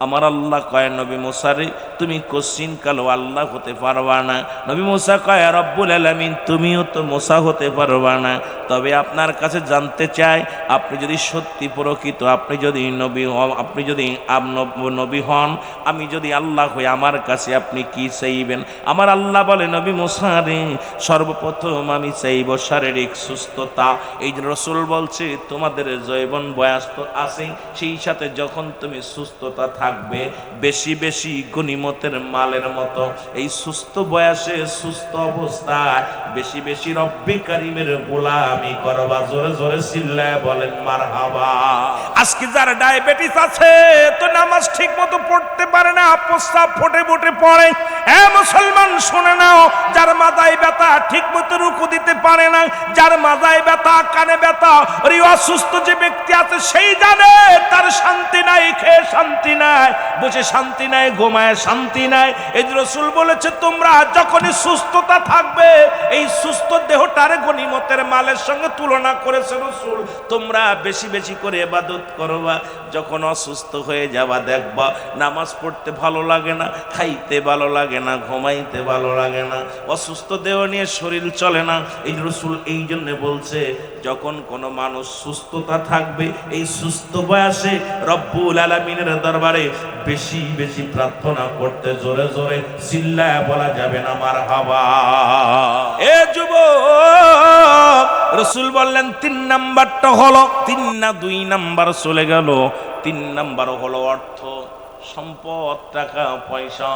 আমার আল্লাহ কয় নবী মুসা রে তুমি কোশ্চিন কালো আল্লাহ হতে পারবা না। নবী মুসা কয় রব্বুল আলামিন তুমিও তো মুসা হতে পারবা না, তবে আপনার কাছে জানতে চাই আপনি যদি সত্যি প্রকৃত আপনি যদি নবী হন, আপনি যদি নবী হন, আমি যদি আল্লাহ হই আমার কাছে আপনি কি চাইবেন? আমার আল্লাহ বলে নবী মুসা রে সর্বপ্রথম আমি চাইব শারীরিক সুস্থতা। এই যে রাসূল বলছে তোমাদের যৌবন বয়স তো আছে, সেই সাথে যখন তুমি সুস্থতা থাকবে বেশি বেশি গনিমতের মালের মতো এই সুস্থ বয়সে সুস্থ অবস্থায় বেশি বেশি রব্বে কারীমের গোলামি করবা। জোরে জোরে চিল্লায় বলেন মারহাবা। আজকে যার ডায়াবেটিস আছে তো নামাজ ঠিক মতো পড়তে পারে না, প্রস্রাব ফোটে ফোটে পড়ে। এ মুসলমান শুনে নাও, যার মাথায় ব্যথা ঠিক মতো রুকু দিতে পারে না, যার মাথায় ব্যথা কানে ব্যথা ওই অসুস্থ যে ব্যক্তি আছে সেই জানে তার শান্তি নাই, খেয়ে শান্তি নাই, বসে শান্তি নাই, ঘুমায় শান্তি নাই। এই রাসূল বলেছে তোমরা যখনই সুস্থতা থাকবে এই সুস্থ দেহটারে গনিমতের মালের সঙ্গে তুলনা করেছে রাসূল, তোমরা বেশি বেশি করে ইবাদত করবা। যখন অসুস্থ হয়ে যাবা দেখবা নামাজ পড়তে ভালো লাগে না, খাইতে ভালো লাগে না, ঘুমাইতে ভালো লাগে না, অসুস্থ দেহ নিয়ে শরীর চলে না। এই রাসূল এই জন্য বলছে যখন কোনো মানুষ সুস্থতা থাকবে এই সুস্থ বয়সে রব্বুল আলামিনের দরবারে বেশি বেশি প্রার্থনা করতে জোরে জোরে চিল্লায় বলা যাবে না মারহাবা। এ যুবক, রাসূল বললেন 3 নাম্বারটা হলো 3 না 2 নাম্বার চলে গেল। 3 নাম্বার হলো অর্থ সম্পদ, টাকা পয়সা।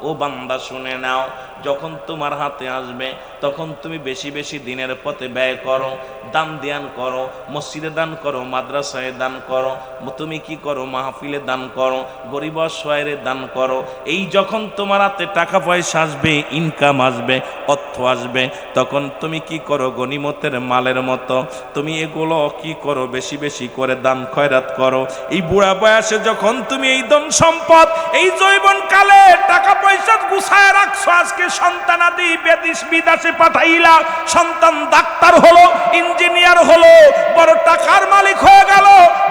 ও বান্দা শুনে নাও, যখন তোমার হাতে আসবে তখন তুমি বেশি বেশি দিনের পথে ব্যয় করো, দান ধ্যান করো, মসজিদে দান করো, মাদ্রাসায় দান করো, তুমি কি করো মাহফিলে দান করো, গরিব অসহায়ের দান করো। এই যখন তোমার হাতে টাকা পয়সা আসবে, ইনকাম আসবে, অর্থ আসবে, তখন তুমি কি করো গনিমতের মালের মতো তুমি এগুলো কি করো বেশি বেশি করে দান খয়রাত করো। এই বুড়া বয়সে যখন তুমি এই ধন সম্পদ এই যৌবন কালে টাকা পয়সা গুছায় রাখছো, আজকে সন্তানাদি বিদেশে পাঠাইলা, সন্তান ডাক্তার হলো, ইঞ্জিনিয়ার হলো, বড় টাকার মালিক হয়ে গেল,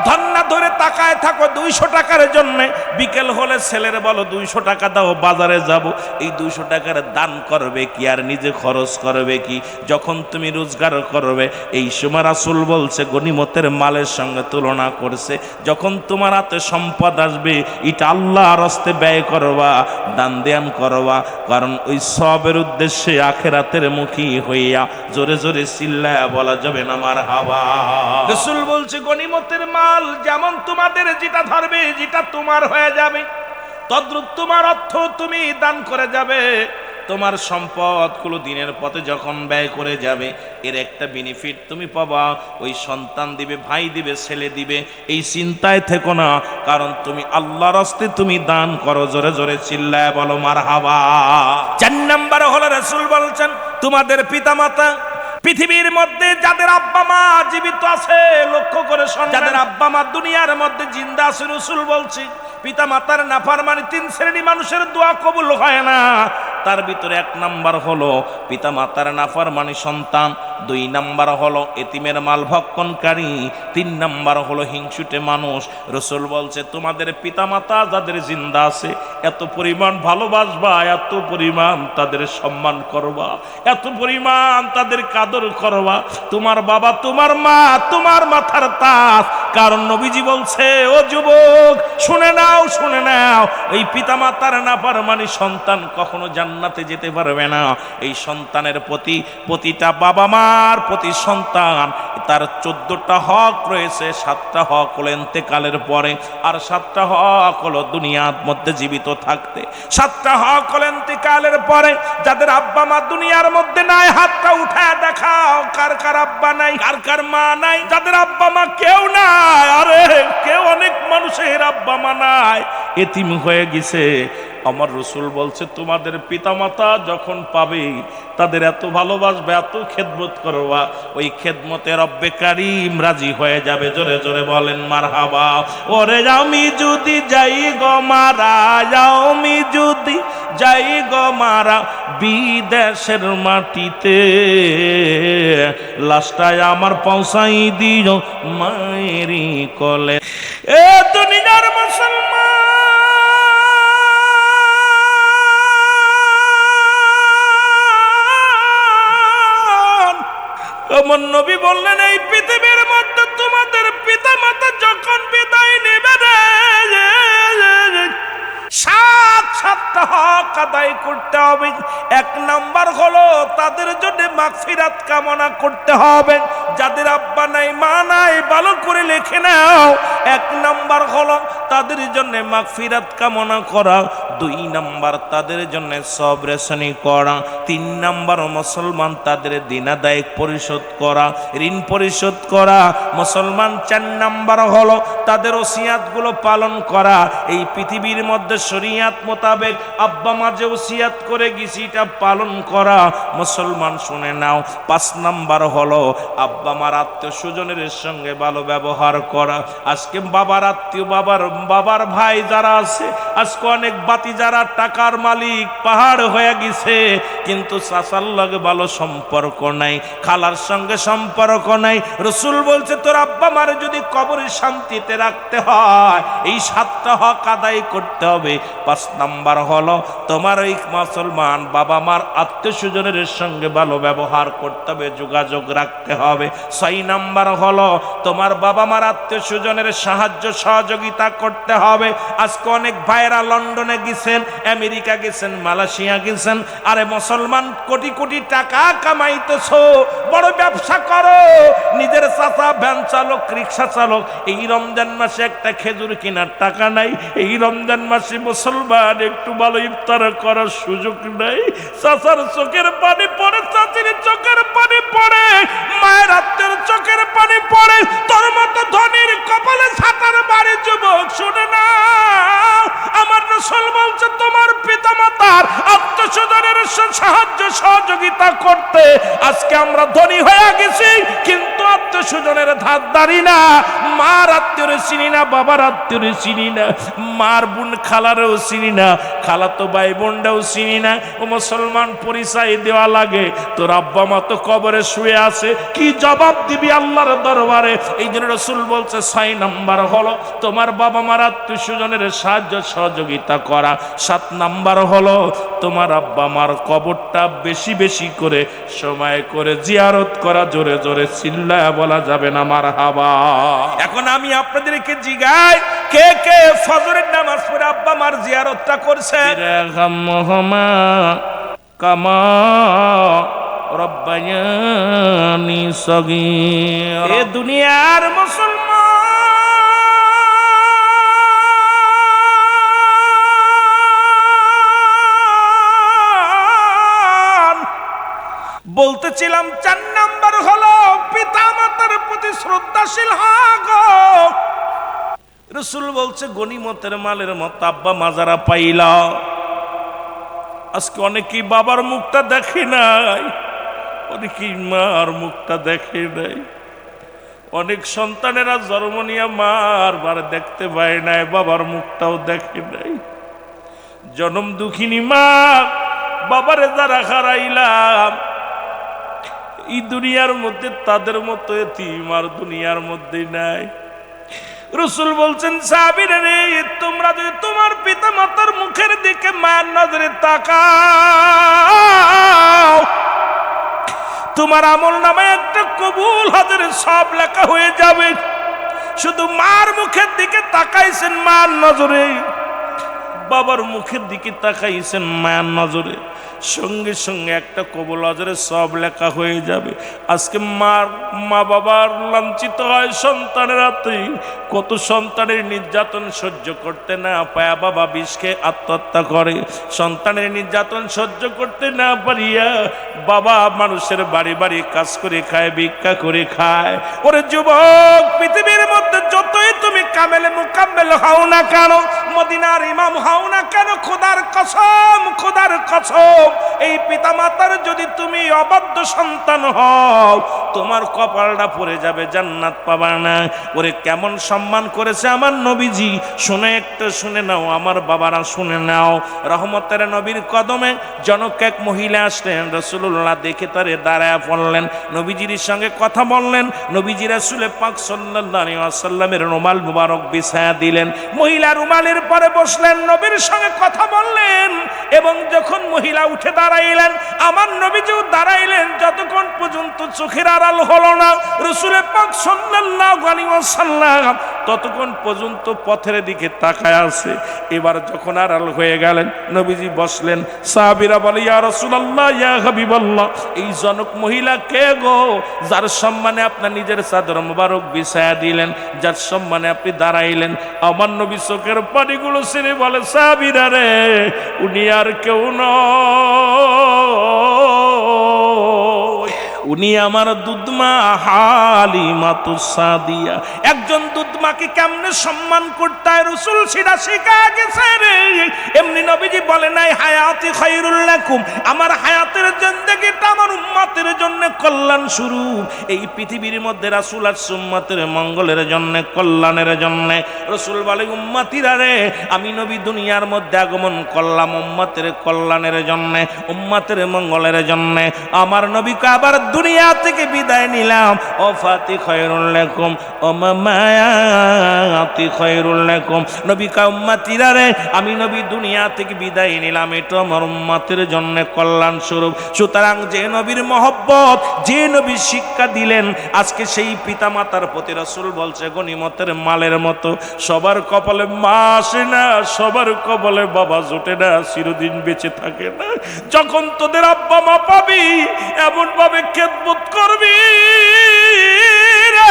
ধন্না ধরে তাকায় থাকো 200 টাকার জন্য। বিকেল হলে ছেলের বলো 200 টাকা দাও বাজারে যাব। এই 200 টাকার দান করবে কি আর নিজে খরচ করবে কি? যখন তুমি রোজগার করবে এই সময় রাসূল বলছে গনিমতের মালের সঙ্গে তুলনা করছে। যখন তোমার হাতে সম্পদ আসবে এটা আল্লাহর রাস্তায় ব্যয় করবা, দান ধ্যান করবা, কারণ ওই সবের উদ্দেশ্যে আখিরাতের মুখী হইয়া জোরে জোরে চিল্লায়া বলা যাবে না মারহাবা। রাসূল বলছে গনিমতের মাল যেমন তোমাদের যেটা ধরবে যেটা তোমার হয়ে যাবে, তদ্রূপ তোমার অর্থ তুমি দান করে যাবে। তোমার সম্পদগুলো দিনের পথে যখন ব্যয় করে যাবে এর একটা বেনিফিট তুমি পাবা, ওই সন্তান দিবে, ভাই দিবে, ছেলে দিবে, এই চিন্তায় থেকো না, কারণ তুমি আল্লাহর রাস্তায় তুমি দান করো। জোরে জোরে চিল্লায় বলো মারহাবা। 4 নাম্বার হলো রাসূল বলছেন তোমাদের পিতামাতা। পৃথিবীর মধ্যে যাদের আব্বা মা জীবিত আছে লক্ষ্য করে শোনেন, যাদের আব্বা মা দুনিয়ার মধ্যে জিন্দা আছে, রাসূল বলছি পিতা মাতার নাফরমানি 3 শ্রেণী মানুষের দোয়া কবুল হয় না। তার ভিতরে 1 নাম্বার হলো পিতা মাতার নাফরমানি সন্তান, 2 নাম্বার হলো এতিমের মাল ভক্ষণকারী, 3 নাম্বার হলো হিংসুটে মানুষ। রাসূল বলছে তোমাদের পিতা মাতা যাদের জিন্দা আছে এত পরিমাণ ভালোবাসবা, এত পরিমাণ তাদের সম্মান করবা, এত পরিমাণ তাদের কাদর করবা। তোমার বাবা তোমার মা তোমার মাথার তাজ, কারণ নবীজি বলছে ও যুবক শুনে নাও, শুনে নাও, এই পিতা মাতার নাফরমানি সন্তান কখনো জান্নাতে যেতে পারবে না। এই সন্তানের প্রতি প্রতিটা বাবা মার প্রতি সন্তান তার 14টা হক রয়েছে। 7টা হক হলো ইন্তেকালের পরে, আর 7টা হক হলো দুনিয়ার মধ্যে জীবিত থাকতে। 7টা হক হলো ইন্তেকালের পরে। যাদের আব্বা মা দুনিয়ার মধ্যে নাই হাতটা উঠায় দেখাও কার কার আব্বা নাই, কার কার মা নাই। যাদের আব্বা মা কেউ নাই, আরে কেউ, অনেক মানুষের আব্বা মা নাই, এতিম হয়ে গেছে। আমার রাসূল বলছে তোমাদের পিতামাতা যখন পাবে তাদের এত ভালোবাসবে, এত খেদমত করবা, ওই খেদমতে রব্বে কারীম রাজি হয়ে যাবে। জোরে জোরে বলেন মারহাবা। ওরে আমি যদি যাই গো মারা, আমি যদি যাই গো মারা বিদেশের মাটিতে, লাশটায় আমার পৌঁছাই দিও মায়েরই কোলে। এ দুনিয়ার মুসলমান আমার নবী বললেন, এই পৃথিবীর মধ্যে তোমাদের পিতা মাতা যখন বিদায় নেবে সাতটা হক আদায় করতে হবে। এক নাম্বার হলো তাদের জন্য মাগফিরাত কামনা করতে হবে। যাদের আব্বা নাই মা নাই ভালো করে লিখে নাও, এক নাম্বার হলো তাদের জন্য মাগফিরাত কামনা করা। দুই নাম্বার তাদের জন্য সবরেশনী করা। তিন নাম্বার মুসলমান তাদের দিন আদায় পরিশোধ করা, ঋণ পরিশোধ করা। মুসলমান চার নাম্বার হলো তাদের ওসিয়াতগুলো পালন করা। এই পৃথিবীর মধ্যে শরীয়ত মোতাবেক আব্বা মা যে ওসিয়াত করে গেছি এটা পালন করা। মুসলমান শুনে নাও, পাঁচ নাম্বার হলো আব্বা মার আত্মীয় স্বজনের সঙ্গে ভালো ব্যবহার করা। আজকে বাবার আত্মীয়, বাবার ভাই যারা আছে, আজকে অনেক বাতি যারা টাকার মালিক পাহাড় হয়ে গেছে, কিন্তু চাচার লগে ভালো সম্পর্ক নাই, খালার সঙ্গে সম্পর্ক নাই। রসুল বলছে তোর আব্বা মারে যদি কবরে শান্তিতে রাখতে হয় এই সাতটা হক আদায় করতে হবে। পাঁচ নাম্বার হলো তোমার ওই মুসলমান বাবা মার আত্মীয় স্বজনের সঙ্গে ভালো ব্যবহার করতে হবে, যোগাযোগ রাখতে হবে। ছয় নাম্বার হলো তোমার বাবা মার আত্মীয় স্বজনের সাহায্য সহযোগিতা করতে হবে। আজকে অনেক ভাইরা লন্ডনে গেছেন, আমেরিকা গেছেন, মালয়েশিয়া গেছেন। আরে মুসলমান কোটি কোটি টাকা কামাইতেছো, বড় ব্যবসা করো, নিজের চাচা ভ্যান চালক, রিক্সা চালক, এই রমজান মাসে একটা খেজুর কেনার টাকা নাই। এই রমজান মাসে মুসলমান একটু ভালো ইফতার করার সুযোগ নাই। চাচার চোখের পানি পড়ে, চাচির চোখের পানি পড়ে, মায়ের আত্মের চোখের পানি পড়ে। তোর মতো ধনীর কপালে ছাতার বাড়ি যুবক শুনে না, আমার রাসূল বলছে তোমার পিতা মাতার আত্মীয়স্বজনের সাহায্য সহযোগিতা করতে। আজকে আমরা ধনী হয়ে গেছি কিন্তু আত্মীয়স্বজনের ধার ধারি না, মার আত্মীয়রে চিনি না, বাবার আত্মীয়রে চিনি না, মার বোন খালারেও চিনি না, খালাতো ভাই বোনটাও চিনি না। ও মুসলমান, পরিচয় দেওয়া লাগে। তোর আব্বা মা তো কবরে শুয়ে আছে, কি জবাব দিবি আল্লাহর দরবারে? এই জন্য রাসূল বলছে 6 নাম্বার হলো তোমার বাবা মার আত্মীয় স্বজনের সাহায্য সহযোগিতা করা। 7 নাম্বার হলো তোমার আব্বা মার কবরটা বেশি বেশি করে সময় করে জিয়ারত করা। জোরে জোরে চিল্লায়া বলা যাবে না মারহাবা। এখন আমি আপনাদেরকে জিগাই, কে কে ফজরের নামাজ পড়ে আব্বা মার জিয়ারতটা করছে? কামা রব্বায়ানি সগীরা। এ দুনিয়ার মুসলমান বলতেছিলাম 4 নাম্বার হলো পিতা মাতার প্রতি শ্রদ্ধাশীল গো। রাসূল বলছে গনিমতের মালের মতো আব্বা মাজারা পাইলা। আজকে অনেকেই বাবার মুখটা দেখে নাই, অনেকেই মার মুখটা দেখে নাই। অনেক সন্তানেরা জন্ম নিয়ে মার বার দেখতে পায় নাই, বাবার মুখটাও দেখে নাই। জনম দুঃখিনী মা বাবারে যারা হারাইলাম, এই দুনিয়ার মধ্যে তাদের মতো এতিম আর দুনিয়ার মধ্যে নাই। রাসূল বলছেন সাহাবীরা রে, তোমরা যদি তোমার পিতা মাতার মুখের দিকে মায়ের নজরে তাকাও, তোমার আমল নামায় একটা কবুল হাজারের সব লেখা হয়ে যাবে। শুধু মার মুখের দিকে তাকাইছেন মায়ের নজরে, বাবার মুখের দিকে তাকাইছেন মায়ের নজরে, সঙ্গে সঙ্গে একটা কবুল আজরে সব লেখা হয়ে যাবে। আজকে মা বাবার লাঞ্ছিত হয় সন্তানের হাতে। কত সন্তানের নির্যাতন সহ্য করতে না পায়া বাবা বিষ খেয়ে আত্মহত্যা করে। সন্তানের নির্যাতন সহ্য করতে না পারিয়া বাবা মানুষের বাড়ি বাড়ি কাজ করে খায়, ভিক্ষা করে খায়। ওরে যুবক, পৃথিবীর মধ্যে যতই তুমি কামেলে মুকাম্মেল হও না কেন, মদিনার ইমাম হও না কেন, খোদার কসম, খোদার কসম, এই পিতা মাতার যদি তুমি অবাধ্য সন্তান হও, তোমার কপালটা পড়ে যাবে, জান্নাত পাবা না। ওরে কেমন সম্মান করেছে আমার নবীজি, শুনে একটু শুনে নাও, আমার বাবারা শুনে নাও। রহমতের নবীর কদমে জনক এক মহিলা আসলেন, রাসূলুল্লাহ দেখে তারে দাঁড়ায়া পড়লেন, নবীজির সঙ্গে কথা বললেন। নবীজি রাসূল পাক সাল্লাল্লাহু আলাইহি ওয়াসাল্লামের রুমাল মুবারক বিছায়া দিলেন। মহিলা রুমালের পরে বসলেন, নবীর সঙ্গে কথা বললেন। এবং যখন মহিলা উঠে দাঁড়াইলেন, আমার নবীজিও দাঁড়াইলেন। যতক্ষণ পর্যন্ত চোখের আড়াল হলো না রাসূল পাক সাল্লাল্লাহু আলাইহি ওয়াসাল্লাম ততক্ষণ পর্যন্ত পথের দিকে তাকায় আছে। এবার যখন আড়াল হয়ে গেলেন, নবীজি বসলেন। সাহাবীরা বলে, ইয়া রাসূলুল্লাহ, ইয়া হাবিবাল্লাহ, এই জনক মহিলা কে গো, যার সম্মানে আপনার নিজের চাদর মোবারক বিছায়া দিলেন, যার সম্মানে আপনি দাঁড়াইলেন? আমার নবী চোখের পানিগুলো ছেড়ে বলে, সাহাবীরা রে, উনি আর কেউ নয়, উনি আমার দুধমা হালিমাতুস সাদিয়া। একজন দুধমাকে কেমনে সম্মান করতে হয় রাসূল সেটা শিখা গেছে রে। এমনি নবীজি বলে নাই, হায়াতি খায়রুল লাকুম, আমার হায়াতের জিন্দেগিটা আমার উম্মতের জন্য কল্যাণ স্বরূপ। এই পৃথিবীর মধ্যে রাসূল আর উম্মতের মঙ্গলের জন্য, কল্যাণের জন্য। রাসূল বলে, উম্মতিরা রে, আমি নবী দুনিয়ার মধ্যে আগমন করলাম উম্মতের কল্যাণের জন্য, উম্মতের মঙ্গলের জন্য। আমার নবীকে আবার দুনিয়া থেকে বিদায় নিলাম। ও ফাতি খায়রুল লাকুম, ও মামায়াতি খায়রুল লাকুম, নবী কা উম্মতিরা রে, আমি নবী দুনিয়া থেকে বিদায় নিলাম, এটা আমার উম্মতের জন্য কল্যাণ স্বরূপ। সুতরাং যে নবীর মহব্বত, যে নবী শিক্ষা দিলেন, আজকে সেই পিতা মাতার প্রতি রাসূল বলছে গনিমতের মালের মতো। সবার কপালে মা আসে না, সবার কপালে বাবা জোটে না, চিরদিন বেঁচে থাকে না। যখন তোদের আব্বা মা পাবি, এমন ভাবে খেদমত করবি রে।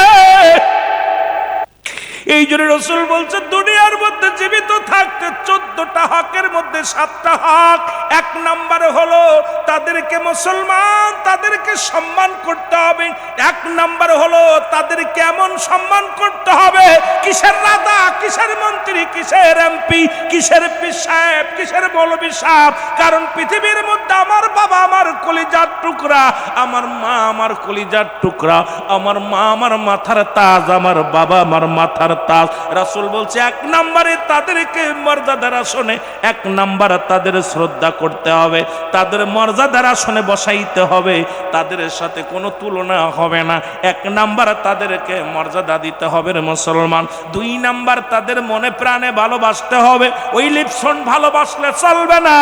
এই জন্য রাসূল বলছে, দুনিয়ার মধ্যে জীবিত থাকতে 14টা হকের মধ্যে 7টা হক। এক নম্বরে হলো তাদেরকে মুসলমান, তাদেরকে সম্মান করতে হবে। এক নম্বরে হলো তাদেরকে এমন সম্মান করতে হবে, কিসের রাজা, কিসের মন্ত্রী, কিসের এমপি, কিসের পীর সাহেব, কিসের মৌলভী সাহেব। কারণ পৃথিবীর মধ্যে আমার বাবা আমার কলিজার টুকরা, আমার মা আমার কলিজার টুকরা, আমার মা আমার মাথার তাজ, আমার বাবা আমার মাথার তাজ। রাসূল বলছে, এক নম্বরে তাদেরকে মর্যাদার আসনে, এক নম্বরে তাদের শ্রদ্ধা করতে হবে, তাদের মর্যাদার আসনে বসাইতে হবে, তাদের সাথে কোনো তুলনা হবে না। এক নম্বর তাদেরকে মর্যাদা দিতে হবে রে মুসলমান। 2 নম্বর তাদের মনে প্রাণে ভালোবাসতে হবে। ওই লিপসন ভালোবাসলে চলবে না।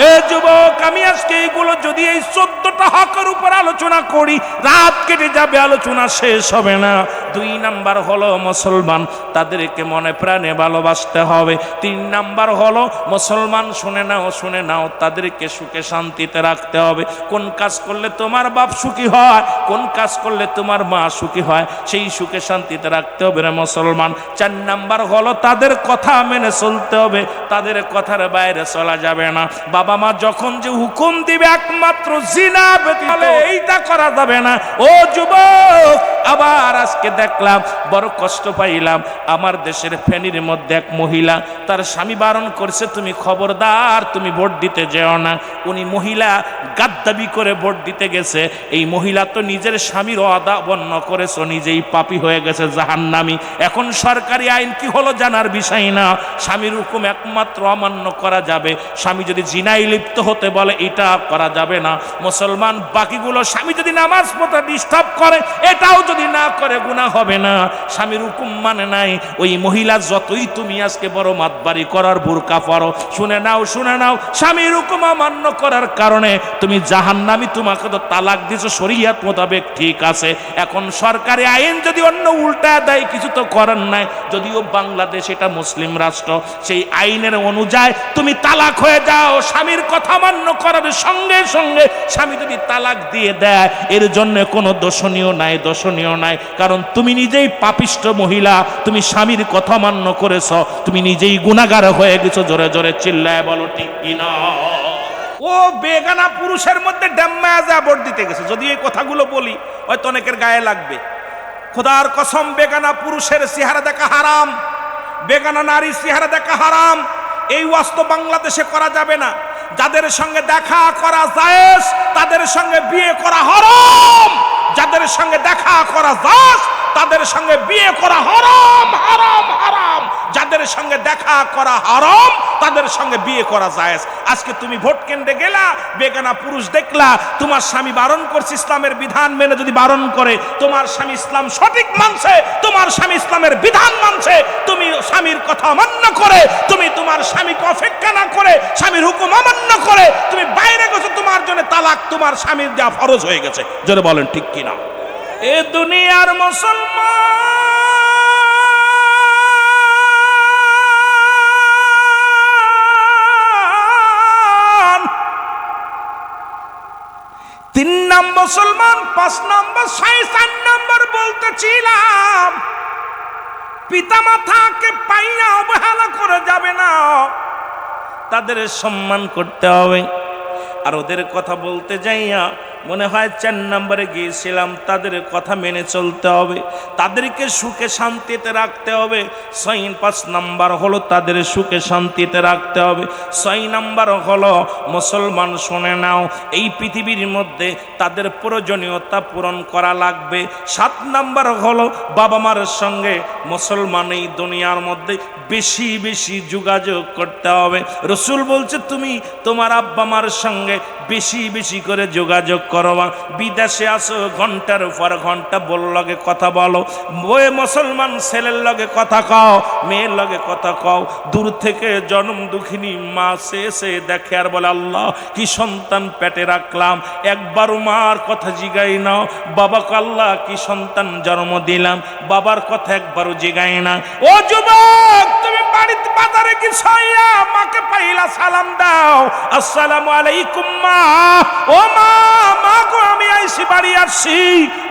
এ যুবক, আমি আজকে এইগুলো যদি এই 14টা হকের উপর আলোচনা করি, রাত কেটে যাবে, আলোচনা শেষ হবে না। 2 নম্বর হলো মুসলমান, তাদেরকে মনে প্রাণে ভালোবাসতে হবে। 3 নম্বর হলো মুসলমান, শুনে নাও, শুনে নাও, তাদেরকে সুখে শান্তিতে রাখতে হবে। কোন কাজ করলে তোমার বাপ সুখী হয়, কোন কাজ করলে তোমার মা সুখী হয়, সেই সুখে শান্তিতে রাখতে হবে রে মুসলমান। 4 নম্বর হলো তাদের কথা মেনে চলতে হবে, তাদের কথার বাইরে চলা যাবে না। বাবা মা যখন যে হুকুম দিবে একমাত্র জিনা ব্যতীত এইটা করা যাবে না। ও যুবক, আবার আজকে দেখলাম, বড় কষ্ট পাইলাম, আমার দেশের ফেনীর মধ্যে এক মহিলা, তার স্বামী বারণ করছে, তুমি খবরদার তুমি ভোট দিতে যেও না। উনি মহিলা গাদ্দাবি করে ভোট দিতে গেছে। এই মহিলা তো নিজের স্বামীর ওয়াদা বন্য করেছে, নিজেই পাপী হয়ে গেছে, জাহান্নামী। এখন সরকারি আইন কি হলো জানার বিষয় না। স্বামীর হুকুম একমাত্র অমান্য করা যাবে। স্বামী যদি জিনায় লিপ্ত হতে বলে, এটা করা যাবে না। মুসলমান বাকিগুলো, স্বামী যদি নামাজ পড়তে ডিস্টার্ব করে, এটাও যদি না করে গুনাহ হবে না। স্বামীর হুকুম মানে নাই। ওই মহিলা যতই তুমি আজকে বড় মাতবাড়ি করার বুরকা পরো, শুনে নাও, শুনে নাও, স্বামীর হুকুম অমান্য করার কারণে তুমি জাহান্নামী। তোমাকে তো তালাক দিছো শরীয়ত মোতাবেক, ঠিক আছে। এখন সরকারি আইন যদি অন্য উল্টা দেয়, কিছু তো করার নাই। যদিও বাংলাদেশ এটা মুসলিম রাষ্ট্র, সেই আইনের অনুযায়ী তুমি তালাক হয়ে যাও। স্বামীর কথা মান্য করার সঙ্গে সঙ্গে স্বামী যদি তালাক দিয়ে দেয়, এর জন্য কোনো দোষণীয় নাই, দোষণীয় নাই। কারণ তুমি নিজেই পাপিষ্ঠ মহিলা, তুমি স্বামীর কথা মান্য করেছ, তুমি নিজেই গুনাহগার হয়ে গেছো। জোরে জোরে চিল্লায় বলো ঠিক কিনা। ও বেগানা পুরুষের মধ্যে ড্যাম্মায়া যা ভোট দিতে গেছে। যদি এই কথাগুলো বলি হয়তো অনেকের গায়ে লাগবে। খোদার কসম, বেগানা পুরুষের চেহারা দেখা হারাম, বেগানা নারীর চেহারা দেখা হারাম। এই ওয়াজ তো বাংলাদেশে করা যাবে না। যাদের সঙ্গে দেখা করা জায়েজ, তাদের সঙ্গে বিয়ে করা হারাম। যাদের সঙ্গে দেখা করা জায়েজ, তাদের সঙ্গে বিয়ে করা হারাম, হারাম, হারাম। যাদের সঙ্গে দেখা করা হারাম তাদের সঙ্গে বিয়ে করা জায়েজ। আজকে তুমি ভোট কেন্দ্রে গেলা, বেগানা পুরুষ দেখলা, তোমার স্বামী বারণ করছে, ইসলামের বিধান মেনে যদি বারণ করে, তোমার স্বামী ইসলাম সঠিক মানছে, তোমার স্বামী ইসলামের বিধান মানছে, তুমি স্বামীর কথা অমান্য করে, তুমি তোমার স্বামীকে অপেক্ষা না করে স্বামীর হুকুম অমান্য করে তুমি বাইরে গেছো, তোমার জন্য তালাক তোমার স্বামীর দেওয়া ফরজ হয়ে গেছে। জোরে বলেন ঠিক কিনা? এ দুনিয়ার মুসলমান 3 নম্বর মুসলমান, 5 নম্বর 4 নম্বর বলতেছিলাম, পিতা মাতাকে পাইয়া অবহেলা করে যাবে না, তাদের সম্মান করতে হবে। আর ওদের কথা বলতে যাইয়া মনে হয় 4 নম্বরে গিয়েছিলাম, তাদের কথা মেনে চলতে হবে, তাদেরকে সুখে শান্তিতে রাখতে হবে। 5 নম্বর হলো তাদের সুখে শান্তিতে রাখতে হবে। 6 নম্বর হলো মুসলমান শুনে নাও, এই পৃথিবীর মধ্যে তাদের প্রয়োজনীয়তা পূরণ করা লাগবে। 7 নম্বর হলো বাবা মার সঙ্গে মুসলমান এই দুনিয়ার মধ্যে বেশি বেশি যোগাযোগ করতে হবে। রসুল বলছে তুমি তোমার আব্বা মার সঙ্গে বেশি বেশি করে যোগাযোগ করবা। বিদেশে আসো, ঘন্টার পর ঘন্টা বোর লগে কথা বলো, বয়ে মুসলমান ছেলের লগে কথা কও, মেয়ের লগে কথা কও। দূর থেকে জন্ম দুঃখিনী মা সে দেখে আর বলে আল্লাহ কি সন্তান পেটে রাখলাম, একবারও মার কথা জিগাই নাও। বাবাকে আল্লাহ কি সন্তান জন্ম দিলাম, বাবার কথা একবারও জিগাই না। ও যুবক, তুমি বাড়িতে বাজারে কি ছাইয়া মাকে পাইলা সালাম দাও, আসসালামু আলাইকুম মা, ও মা, মা গো আমি আইছি, বাড়ি আসছি।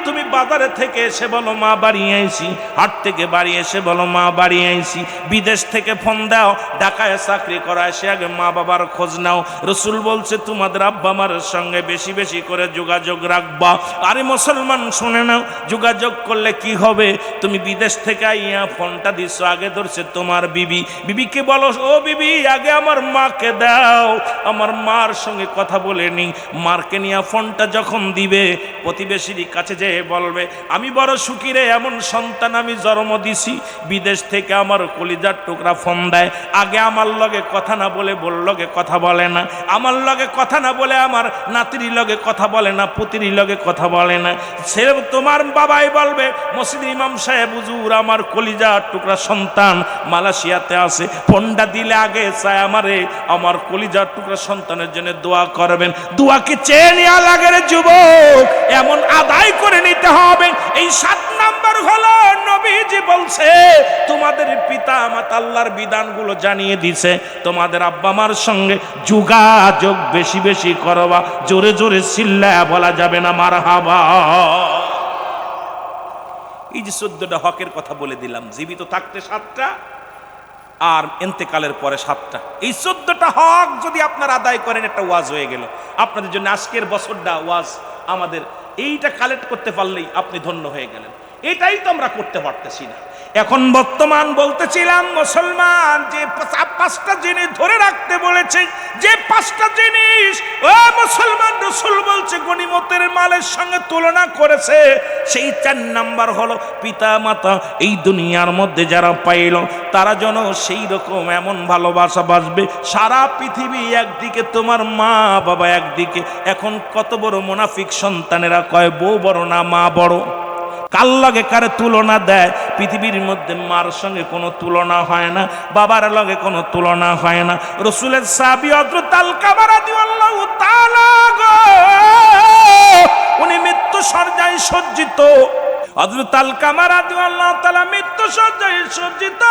তুমি বাজারে থেকে এসে বলো মা বাড়ি আইছি, হাট থেকে বাড়ি এসে বলো মা বাড়ি আইছি। বিদেশ থেকে ফোন দাও, ঢাকায় চাকরি করা এসে আগে মা বাবার খোঁজ নাও। রসুল বলছে তোমাদের আব্বা মার সঙ্গে বেশি বেশি করে যোগাযোগ রাখবা। আরে মুসলমান শুনে নাও, যোগাযোগ করলে কি হবে? তুমি বিদেশ থেকে আইয়া ফোনটা দিচ্ছ, আগে ধরছে তোমার বিবি, বিবিকে বলো ও বিবি আগে আমার মাকে দাও, আমার মার সঙ্গে কথা বলে নি। মারকে নিয়ে ফোনটা যখন দিবে, প্রতিবেশীর কাছে যেয়ে বলবে আমি বড় সুখী রে, এমন সন্তান আমি জন্ম দিছি। বিদেশ থেকে আমার কলিজার টুকরা ফোন দেয়, আগে আমার লগে কথা না বলে বোর লগে কথা বলে না, আমার লগে কথা না বলে আমার নাতির লগে কথা বলে না, পুতির লগে কথা বলে না। সে তোমার বাবাই বলবে মসজিদ ইমাম সাহেব হুজুর আমার কলিজার টুকরা সন্তান মালয়েশিয়াতে আছে, ফোনটা দিলে আগে চায় আমারে আমার কলিজার টুকরা সন্তানের জন্য দোয়া করবেন। দোয়া কি চেয়ে নেওয়া লাগে রে যুবক, এমন আদায় করে নিতে হবে। এই 7 নম্বর হলো নবীজি বলছে তোমাদের পিতা মাতা আল্লাহর বিধানগুলো জানিয়ে দিছে, তোমাদের আব্বা মার সঙ্গে যোগাযোগ বেশি বেশি করবা। জোরে জোরে চিল্লায়া বলা যাবে না মারহাবা। এই যে 14টা হকের কথা বলে দিলাম, জীবিত থাকতে 7টা আর এন্তেকালের পরে 7টা। এই 14টা হক যদি আপনারা আদায় করেন, একটা ওয়াজ হয়ে গেল আপনাদের জন্য। আজকের বছরটা ওয়াজ আমাদের এইটা কালেক্ট করতে পারলেই আপনি ধন্য হয়ে গেলেন। এটাই তো আমরা করতে পারতেছি না। এখন বর্তমান বলতেছিলাম মুসলমান যে 5টা জিনিস ধরে রাখতে বলেছে, যে 5টা জিনিস ও মুসলমান রসুল বলছে গনিমতের মালের সঙ্গে তুলনা করেছে, সেই 4 নাম্বার হলো পিতা মাতা এই দুনিয়ার মধ্যে যারা পাইল তারা যেন সেই রকম এমন ভালোবাসা বাসবে। সারা পৃথিবী একদিকে, তোমার মা বাবা একদিকে। এখন কত বড় মুনাফিক সন্তানেরা কয় বউ বড় না মা বড়, কার লগে কারে তুলনা দেয়। পৃথিবীর মধ্যে মার সঙ্গে কোনো তুলনা হয় না, বাবার লগে কোনো তুলনা হয় না। রসুলের সাহাবী হযরত আলকামা রাদিয়াল্লাহু তাআলা উনি মৃত্যু শয্যায় সজ্জিত। হযরত আলকামা রাদিয়াল্লাহু তাআলা মৃত্যু শয্যায় সজ্জিত।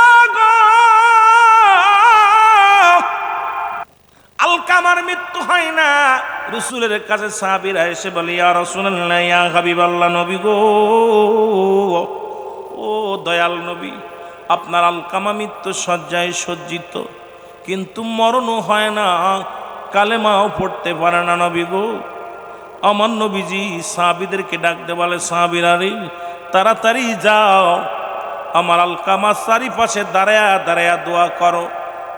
আলকামার মৃত্যু হয় না, রসুলের কাছে সাহাবীরা এসে বলে ইয়া রাসূলুল্লাহ, ইয়া হাবিবাল্লাহ, নবী গো, ও দয়াল নবী, আপনার আলকামা মৃত্যু শয্যায় সজ্জিত, কিন্তু মরণও হয় না, কালেমাও পড়তে পারে না নবী গো। আমার নবীজি সাহাবীদেরকে ডাকতে বলে সাহাবীরা রে তাড়াতাড়ি যাও, আমার আলকামার চারিপাশে দাঁড়ায়া দাঁড়ায়া দোয়া করো,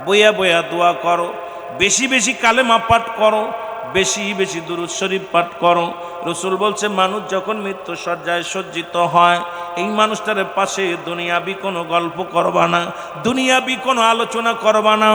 বইয়া বইয়া দোয়া করো, বেশি বেশি কালেমা পাঠ করো, বেশি বেশি দুরূদ শরীফ পাঠ করো। রসুল বলছে মানুষ যখন মৃত্যু শয্যায় সজ্জিত হয় এই মানুষটার পাশে দুনিয়াবি কোনো গল্প করবা না, দুনিয়াবি কোনো আলোচনা করবা না,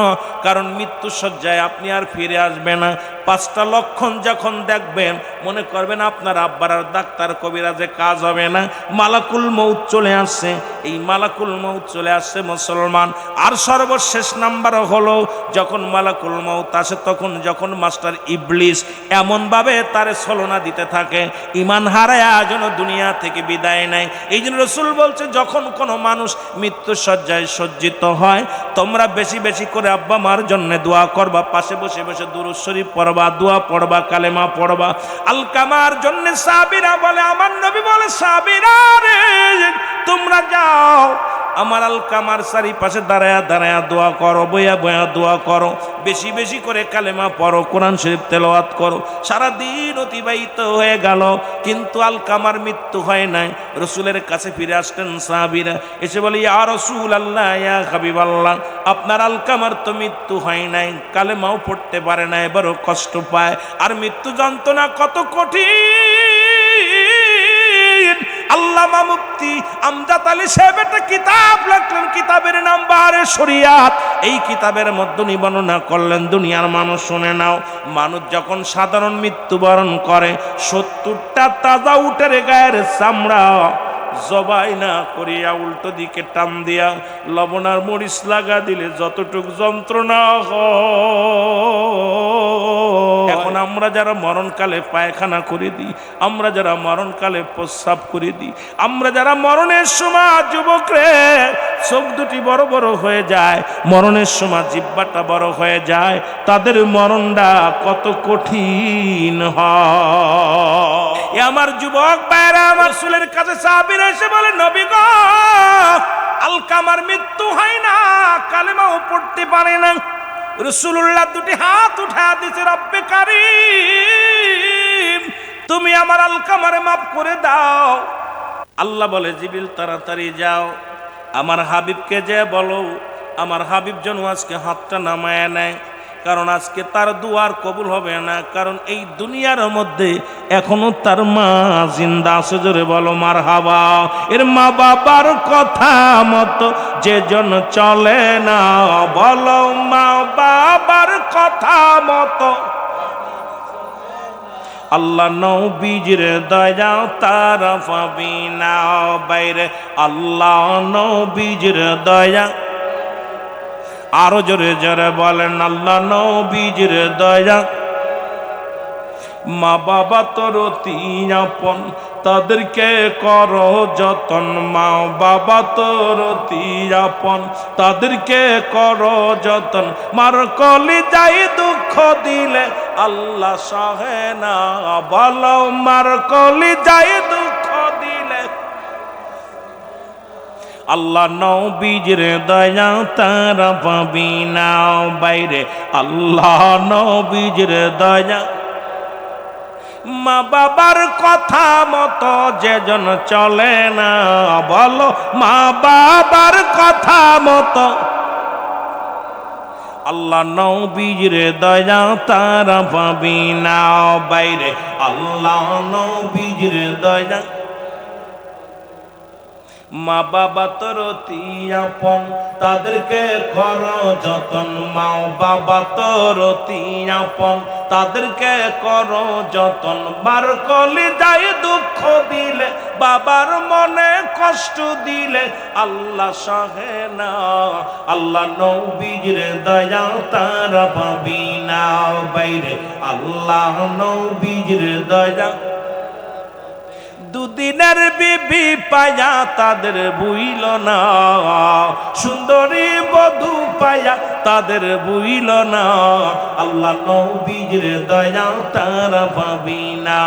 কারণ মৃত্যু সজ্জায় আপনি আর ফিরে আসবে না। 5টা লক্ষণ যখন দেখবেন মনে করবেন আপনার আব্বার আর ডাক্তার কবিরাজে কাজ হবে না, মালাকুল মউত চলে আসছে। এই মালাকুল মউত চলে আসছে মুসলমান। আর সর্বশেষ নাম্বার হলো যখন মালাকুল মউত আসে তখন যখন মাস্টার ইবলিস এমনভাবে তারে ছলনা দিতে থাকে, ইমান হারায়া যেন দুনিয়া থেকে বিদায় নেয়। এই জন্য রসুল বলছে যখন কোনো মানুষ মৃত্যু সজ্জায় সজ্জিত হয় তোমরা বেশি বেশি করে আব্বা মার জন্য দোয়া করবা, পাশে বসে বসে দুরূদ শরীফ পড়বা, দোয়া পড়বা, কালেমা পড়বা। আলকামার জন্য সাবিরা বলে, আমার নবী বলে সাবিরা রে তোমরা যাও আমার আলকামার চারিপাশে দাঁড়ায়া দাঁড়ায়া দোয়া করো, বয়া বয়া দোয়া করো, বেশি বেশি করে কালেমা পড়ো, কোরআন শরীফ তেলাওয়াত করো। সারাদিন অতিবাহিত হয়ে গেল কিন্তু আলকামার মৃত্যু হয় নাই। রসুলের কাছে ফিরে আসলেন সাহাবীরা, এসে বলে ইয়া রাসূলুল্লাহ, ইয়া হাবিবাল্লাহ, আপনার আলকামার তো মৃত্যু হয় নাই, কালেমাও পড়তে পারে না, এবারও কষ্ট পায়। আর মৃত্যু যন্ত্রণা কত কঠিন। আল্লামা মুফতি আমজাদ আলী সাহেব একটা কিতাব লিখলেন, কিতাবের নাম বাহারে শরিয়াত। এই কিতাবের মধ্যে বর্ণনা করলেন, দুনিয়ার মানুষ শুনে নাও, মানুষ যখন সাধারণ মৃত্যুবরণ করে 70টা তাজা উটের গায়ের চামড়া জবাই না করিয়া উল্টো দিকে টান দিয়া লবণ আর মরিচ লাগা দিলে যতটুক যন্ত্রণা হয়। এখন আমরা যারা মরণকালে পায়খানা করে দিই, আমরা যারা মরণকালে প্রস্রাব করে দিই, আমরা যারা মরণের সময় যুবকরে চোখ দুটি বড় বড় হয়ে যায়, মরণের সময় জিহ্বাটা বড় হয়ে যায়, তাদের মরণটা কত কঠিন হয়। আমার যুবক ভাইরা আমার রাসূলের কাছে সাহাবীরা এসে বলে, নবী গো আলকামার মৃত্যু হয় না, কালেমাও পড়তে পারে না। রাসূলুল্লাহ দুটি হাত উঠা দিয়েছে, রব্বে কারীম তুমি আমার আলকামারে মাফ করে দাও। আল্লাহ বলে, জিবরিল তাড়াতাড়ি যাও আমার হাবিবকে যে বলো আমার হাবিব যেন আজকে হাতটা নামায় নেয়, কারণ আজকে তার দুয়ার কবুল হবে না, কারণ এই দুনিয়ার মধ্যে এখনো তার মা জিন্দা আছে। জোরে বলো মারহাবা। এর মা বাবার কথা মতো যে জন চলে না, বলো মা বাবার কথা মতো। আল্লাহ নবীজির দয়া তারা পাবি না বাইরে, আল্লাহ নবীজির দয়া। আরো জোরে জোরে বলেন আল্লাহ নবীজির দয়া। মা বাবা তোর অতি আপন, তাদেরকে করো যতন। মা বাবা তোর অতি আপন, তাদেরকে করো যতন। মার কলি যাই দুঃখ দিলে আল্লাহ সহে না, বলো মার কলি যাই দুঃখ দিলে। আল্লাহ নবীজির দয়া তারা পাবি না বাইরে, আল্লাহ নবীজির দয়া। মা বাবার কথা মতো যেজন চলে না, বলো মা বাবার কথা মতো। আল্লাহ নবীজির দয়া তারা পাবি না বাইরে, আল্লাহ নবীজির দয়া। মা বাবা তোর অতি আপন, তাদেরকে করো যতন। মা বাবা তোর অতি আপন, তাদেরকে করো যতন। বার কলি যায় দুঃখ দিলে, বাবার মনে কষ্ট দিলে আল্লাহ সহে না। আল্লাহ নবীজির দয়া তারা পাবি না বাইরে, আল্লাহ নবীজির দয়া। দুদিনের বিবি পায়া তাদের বুইল না, সুন্দরী বধূ পায়া তাদের বুইল না। আল্লাহ নবীজির দয়া তারা পাবি না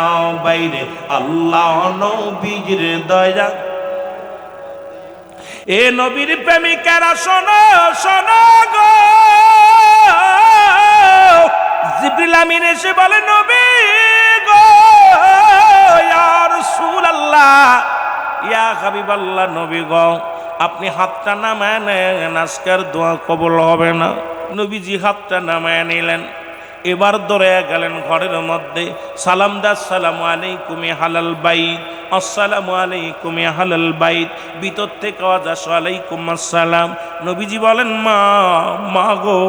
বাইরে, আল্লাহ নবীজির দয়া। এ নবীর প্রেমিকারা শোনো শোনো গো, জিবরিল আমিন এসে বলে, নবী গো ইয়া রাসূলুল্লাহ, ইয়া হাবিবাল্লাহ, নবী গো আপনি হাতটা নামায় নেন, আজকের দোয়া কবুল হবে না। নবীজি হাতটা নামায় নিলেন, এবার দৌড়ে গেলেন ঘরের মধ্যে, সালাম দা, আসসালামু আলাইকুম হালাল বাইত। আসসালামু আলাইকুম ইয়া আহলাল বাইত, ভিতর থেকে আওয়াজ আসে ওয়ালাইকুম আসসালাম। নবীজি বলেন, মা গো,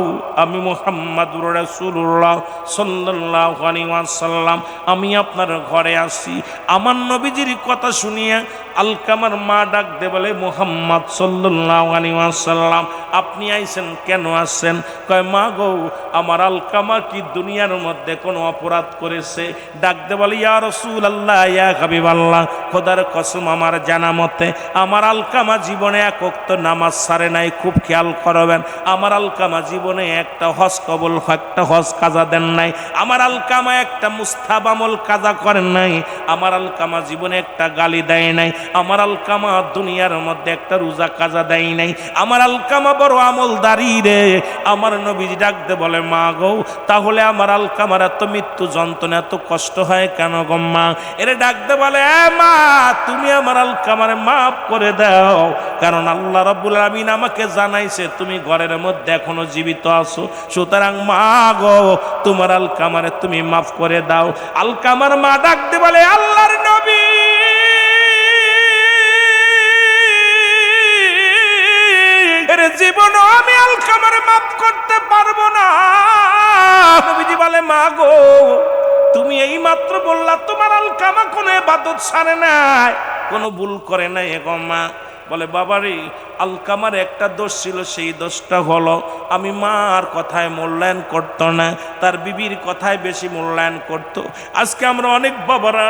আমি মুহাম্মাদুর রাসূলুল্লাহ সাল্লাল্লাহু আলাইহি ওয়াসাল্লাম, আমি আপনার ঘরে আসি। আমার নবীজির কথা শুনিয়া আলকামার মা ডাক দে বলে, মুহাম্মদ সাল্লাল্লাহু আলাইহি ওয়াসাল্লাম, আপনি আইছেন, কেন আসছেন? কয়, মা গো, আমার আলকামা কি দুনিয়ার মধ্যে কোনো অপরাধ করেছে? ডাক দে বলে, ইয়া রাসূলুল্লাহ, ইয়া হাবিবাল্লাহ, খোদার কসম, আমার জানা মতে আমার আলকামা জীবনে এক ওয়াক্ত নামাজ ছাড়ে নাই। খুব খেয়াল করবেন, আমার আলকামা জীবনে একটা হজ কবুল, একটা হজ কাজা দেন নাই। আমার আলকামা একটা মুস্তাহাব আমল কাজা করেন নাই। আমার আলকামা জীবনে একটা গালি দেয় নাই। আমার আলকামা দুনিয়ার মধ্যে একটা রোজা কাজা দেয় নাই। আমার আলকামা বড় আমলদারি রে। আমার নবীজি ডাকতে বলে, মা গো, তাহলে আমার আলকামার এত মৃত্যু যন্ত্রণা, এত কষ্ট হয় কেন গো মা? এরে ডাকতে বলে, মা, তুমি আমার আলকামারে মাফ করে দাও, কারণ আল্লাহ রাব্বুল আলামিন আমাকে জানাইছে তুমি ঘরের মধ্যে এখনো জীবিত আছো। সুতরাং মা গো, তোমার আলকামারে তুমি মাফ করে দাও। আলকামার মা ডাকতে বলে, আল্লাহর নবী, এর জীবন আমি আলকামারে মাফ করতে পারবো না। নবীজি বলে, মা গো, তুমি এই মাত্র বললা তোমার আলকামা কোনো ইবাদত ছাড়ে নাই, কোনো ভুল করে নাই। গো মা বলে, বাবারে, আলকামার একটা দোষ ছিল, সেই দোষটা হলো আমি মার কথায় মূল্যায়ন করতো না, তার বিবির কথায় বেশি মূল্যায়ন করত। আজকে আমরা অনেক বাবারা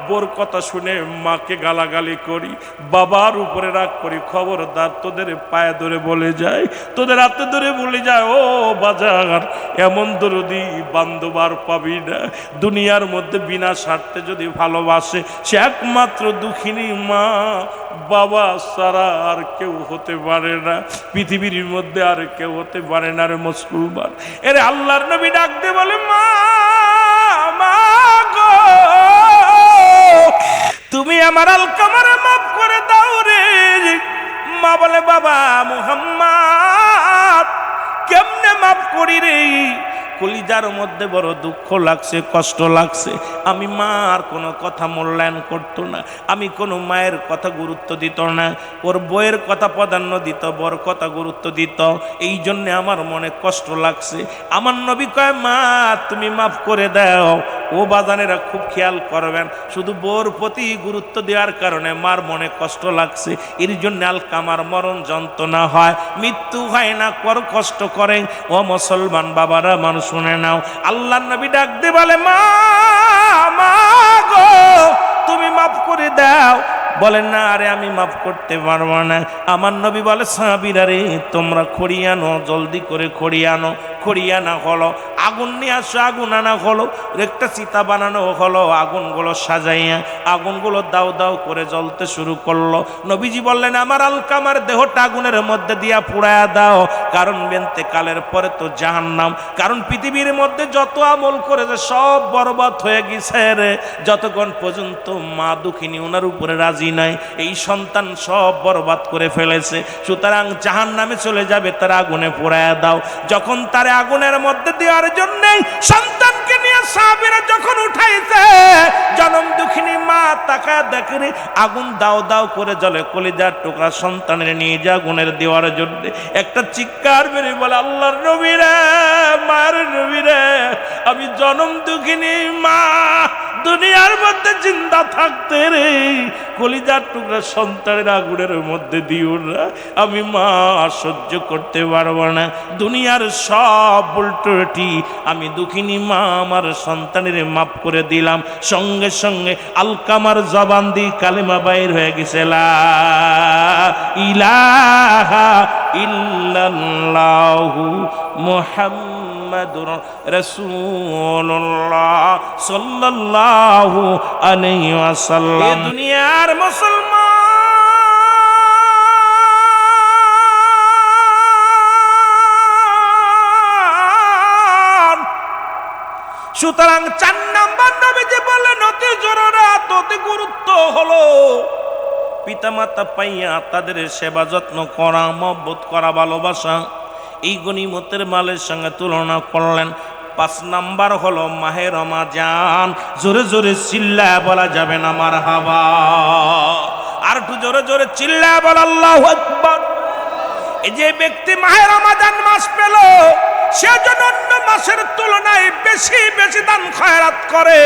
বোর কথা শুনে মাকে গালাগালি করি, বাবার উপরে রাগ করি। খবরদার, তোদের পায়ে ধরে বলে যায়, তোদের হাতে ধরে বলে যায়, ও বাজার, এমন দরদি বান্ধব আর পাবি না দুনিয়ার মধ্যে। বিনা স্বার্থে যদি ভালোবাসে, সে একমাত্র দুঃখিনী মা বাবা ছাড়া আর কেউ হতে পারে না, পৃথিবীর মধ্যে আর কেউ হতে পারে না রে মুসলমান। এরে আল্লাহর নবী ডাকতে বলে, মা গো, তুমি আমার আলকামারে মাফ করে দাও রে। মা বলে, বাবা মুহাম্মদ, কেমনে মাফ করি রে? কলিজার মধ্যে বড় দুঃখ লাগছে, কষ্ট লাগছে। আমি মার কোনো কথা মূল্যায়ন করতো না, আমি কোনো মায়ের কথা গুরুত্ব দিত না, ওর বইয়ের কথা প্রাধান্য দিত, বর কথা গুরুত্ব দিত। এই জন্যে আমার মনে কষ্ট লাগছে। আমার নবী কয়, মা তুমি মাফ করে দাও। ও বাজানেরা খুব খেয়াল করবেন, শুধু বোর প্রতি গুরুত্ব দেওয়ার কারণে মার মনে কষ্ট লাগছে, এর জন্য আলকামার মরণ যন্ত্রণা হয়, মৃত্যু হয় না, কষ্ট করে। ও মুসলমান বাবারা, মানুষ শুনে নাও, আল্লাহর নবী ডাক দিয়ে বলে, মা গো, তুমি মাফ করে দাও। বলেন না, আরে আমি মাফ করতে পারবো না। আমার নবী বলে, সাহাবীরা রে, তোমরা খড়ি আনো, জলদি করে খড়ি আনো। খড়ি আনা হলো, আগুন নিয়ে আসো, আগুন আনা হলো, একটা চিতা বানানো হলো, আগুনগুলো সাজাইয়া আগুনগুলো দাও দাও করে জ্বলতে শুরু করলো। নবীজি বললেন, আমার আলকামার দেহটা আগুনের মধ্যে দিয়া পুড়ায়া দাও, কারণ বেন্তেকালের পরে তো জাহান্নাম। কারণ পৃথিবীর মধ্যে যত আমল করেছে সব বরবাদ হয়ে গেছে রে। যতক্ষণ পর্যন্ত মা দুঃখিনী ওনার উপরে রাজি নাই, এই সন্তান সব বরবাদ করে ফেলেছে। সুতরাং জাহান্নামে চলে যাবে, তার আগুনে পোড়ায়া দাও। যখন তার আগুনের মধ্যে দেওয়ার জন্য সন্তানকে নিয়ে সাহাবীরা যখন উঠাইছে, জনম দুঃখিনী মা তাকায় দেখে আগুন দাও দাও করে জ্বলে, কলিজার টুকরা সন্তানের নিয়ে যা আগুনের দেওয়ার জন্য একটা চিৎকার বেরিয়ে বলে, আল্লাহর নবী রে, মায়ের নবী রে, আমি জনম দুঃখিনী মা দুনিয়ার মধ্যে জিন্দা থাকতে রে কলিজার টুকরা সন্তানের আগুনের মধ্যে দিও না, আমি মা সহ্য করতে পারবো না। দুনিয়ার সব উল্টোটি আমি দুঃখিনী মা আমার সন্তানের মাফ করে দিলাম। সঙ্গে সঙ্গে আলকামার জবান দিয়ে কালেমা বাইর হয়ে গেছে, লা ইলাহা ইল্লাল্লাহু মুহাম্মাদুর রাসূলুল্লাহ সাল্লাল্লাহু আলাইহি ওয়াসাল্লাম। দুনিয়ার মুসলমান, সুতরাং 4 নাম্বার নবীজি বললেন, অতি জরুরত, অতি গুরুত্ব হলো পিতামাতা পাইয়া তাদের সেবা যত্ন করা, মহব্বত করা, ভালোবাসা। এই গনিমতের মালের সঙ্গে তুলনা করলেন। 5 নাম্বার হলো মাহে রমজান। জোরে জোরে চিল্লায় বলা যাবে না মারহাবা? আর একটু জোরে জোরে চিল্লায় বল আল্লাহু আকবার। এই যে ব্যক্তি মাহে রমজান মাস পেল, সে যেন অন্য মাসের তুলনায় বেশি বেশি দান খয়রাত করে,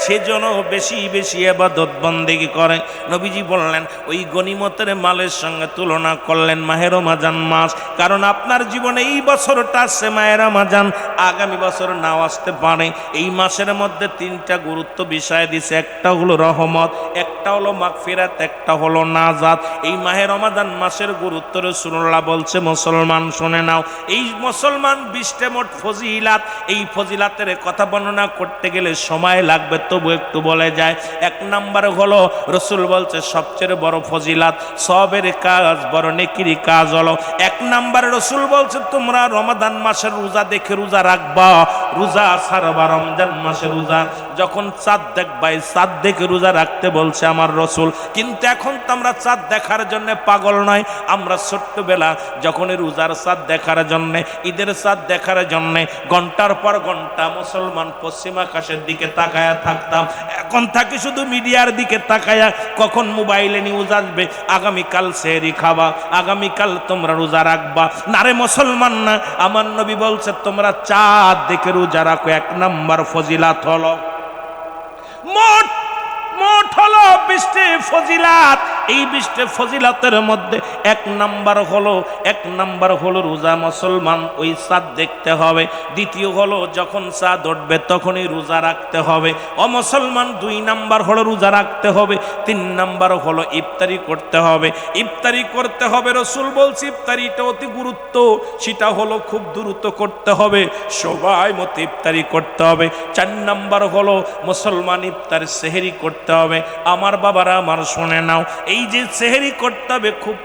সেজন্য বেশি বেশি ইবাদত বন্দেগী করে। নবীজি বললেন ওই গনিমতের মালের সঙ্গে তুলনা করলেন মাহে রমজান মাস। কারণ আপনার জীবনে এই বছরটা আসছে মাহে রমজান, আগামী বছর নাও আসতে পারে। এই মাসের মধ্যে 3টা গুরুত্ব বিষয় দিছে, একটা হলো রহমত, একটা হলো মাগফিরাত, একটা হলো নাজাত। এই মাহে রমজান মাসের গুরুত্ব রাসূলুল্লাহ বলছে মুসলমান শুনে নাও। এই মুসলমান 20টা মোট ফজিলাত, এই ফজিলাতের কথা বর্ণনা করতে গেলে সময় লাগবে, তবু একটু বলে যায়। 1 নাম্বার হলো রাসূল বলছে সবচেয়ে বড় ফজিলাত সবের কাজ, বড় নেকির কাজ হলো 1 নাম্বার। রাসূল বলছে তোমরা রমাদান মাসের রোজা দেখে রোজা রাখবা, রোজা ছাড়বা। রমজান মাসের রোজা যখন চাঁদ দেখবা, চাঁদ দেখে রোজা রাখতে বলছে আমার রাসূল। কিন্তু এখন তো আমরা চাঁদ দেখার জন্য পাগল নয়। আমরা ছোট্টবেলা যখন রোজার চাঁদ দেখার জন্য, ঈদের চাঁদ দেখার জন্য ঘন্টার পর ঘন্টা মুসলমান পশ্চিম আকাশের দিকে তাকায়া থাকতাম। এখন থাকি শুধু মিডিয়ার দিকে তাকায়া, কখন মোবাইলে নিউজ আসবে আগামীকাল সেহরি খাবা, আগামীকাল তোমরা রোজা রাখবা। না রে মুসলমান না, আমার নবী বলছে তোমরা চাঁদ দেখে রোজা রাখো। 1 নাম্বার ফজিলাত হলো মোট হলো 20টি ফজিলাত। এই 20টি ফজিলাতের মধ্যে 1 নাম্বার হলো রোজা মুসলমান ওই চাঁদ দেখতে হবে। দ্বিতীয় হলো যখন চাঁদ উঠবে তখনই রোজা রাখতে হবে ও মুসলমান। 2 নাম্বার হলো রোজা রাখতে হবে। 3 নাম্বার হলো ইফতারি করতে হবে। ইফতারি করতে হবে, রাসূল বলছে ইফতারিটা অতি গুরুত্ব, সেটা হলো খুব দ্রুত করতে হবে, সবাই মতো ইফতারি করতে হবে। 4 নাম্বার হলো মুসলমান ইফতার সেহরি করতে হবে। আমার বাবারা আমার শুনে নাও, এই যে সেহরি করতে হবে খুব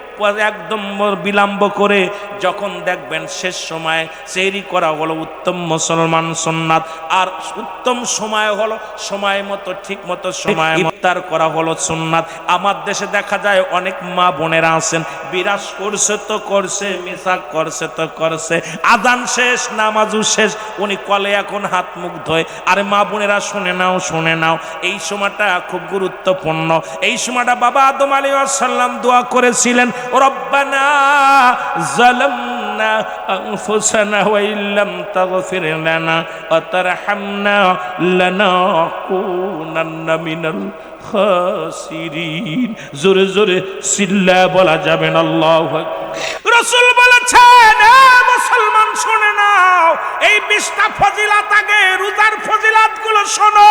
একদম বিলম্ব করে, যখন দেখবেন শেষ সময় সেহরি করা হলো উত্তম মুসলমান সুন্নাত। আর উত্তম সময় হলো সময় মতো ঠিক মতো সময় ইফতার করা হলো সুন্নাত। আমার দেশে দেখা যায় অনেক মা বোনেরা আছেন, বিরাজ করছে তো করছে, মিসাক করছে তো করছে, আজান শেষ নামাজও শেষ, উনি কলে এখন হাত মুখ ধোয়। আরে মা বোনেরা শুনে নাও, এই সময়টা খুব গুরুত্বপূর্ণ। এই সময়টা বাবা আদম আলাইহিস সালাম দোয়া করেছিলেন, রব্বানা যালামনা আনফুসানা ওয়া ইল্লাম তাগফির লানা ওয়া তারহামনা লানাকুনান্না মিনাল খাসিরিন। জোরে জোরে চিল্লা বলা যাবে না আল্লাহু আকবার। রাসূল বলেছেন মুসলমান শুনে নাও, এই 20টা ফজিলাত আগে রোজার ফজিলাত গুলো শোনো।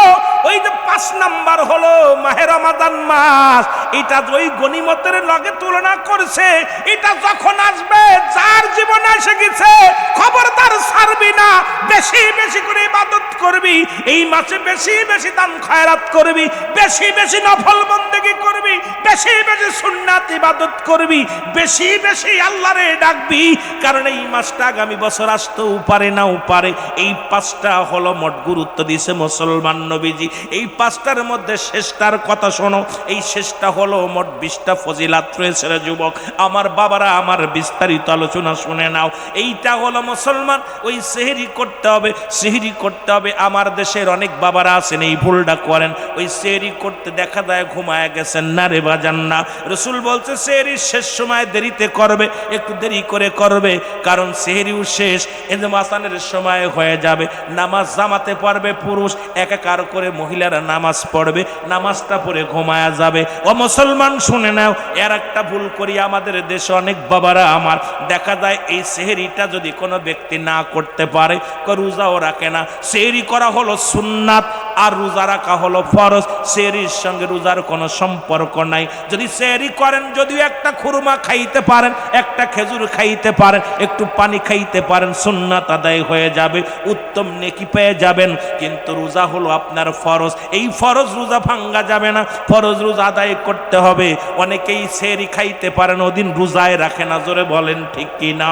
ওই যে 5 নাম্বার হলো মাহে রমাদান মাস, এটা ওই গনিমতের লগে তুলনা করছে। এটা যখন আসবে, যার জীবনে এসে গেছে খবরদার ছাড়বি না, বেশি বেশি করে ইবাদত করবি। এই মাসে বেশি বেশি দান খয়রাত করবি, বেশি বেশি নফল বন্দেগী করবি, বেশি বেশি সুন্নাত ইবাদত করবি, বেশি বেশি আল্লাহরে ডাকবি। কারণ এই মাসটা আগামী বছর আসতেও পারে নাও পারে। এই 5টা হলো মোট গুরুত্ব দিয়েছে মুসলমান নবীজি। এই 5টার মধ্যে শেষটার কথা শোনো, এই শেষটা হলো মোট 20টা ফজিলাত রয়েছে রে যুবক আমার বাবারা, আমার বিস্তারিত আলোচনা শুনে নাও। এইটা হলো মুসলমান ওই সেহরি করতে হবে, সেহরি করতে হবে। আমার দেশের অনেক বাবারা আছেন এই ভুলটা করেন, ওই সেহরি করতে দেখা যায় ঘুমায় গেছেন। না রে বাজান না, রাসূল বলছে সেহরির শেষ সময় দেরিতে করবে, একটু দেরি করে করবে, কারণ সেহরিও শেষ এজমাসানের সময় হয়ে যাবে। নামাজ জামাতে পড়বে পুরুষ, একাকার করে মহিলারা নামাজ পড়বে, নামাজটা পড়ে ঘুমায়া যাবে। ও মুসলমান শুনে নাও, এর একটা ভুল করি আমাদের দেশে অনেক বাবারা আমার, দেখা যায় এই সেহরিটা যদি কোনো ব্যক্তি না করতে পারে, রোজাও রাখে না। সেহরি করা হলো সুন্নাত আর রোজা রাখা হলো ফরজ। সেহরির সঙ্গে রোজার কোনো সম্পর্ক নাই। যদি সেহরি করেন, যদিও একটা খুরমা খাইতে পারেন, একটা খেজুর খাইতে পারেন, একটু পানি খাইতে পারেন, সুন্নাত আদায় হয়ে যাবে, উত্তম নেকি পেয়ে যাবেন। কিন্তু রোজা হলো আপনার ফরজ, এই ফরজ রোজা ভাঙ্গা যাবে না, ফরজ রোজা আদায় করতে হবে। অনেকেই সেহরি খাইতে পারেন, ওদিন রোজায় রাখে না। জোরে বলেন ঠিক কি না?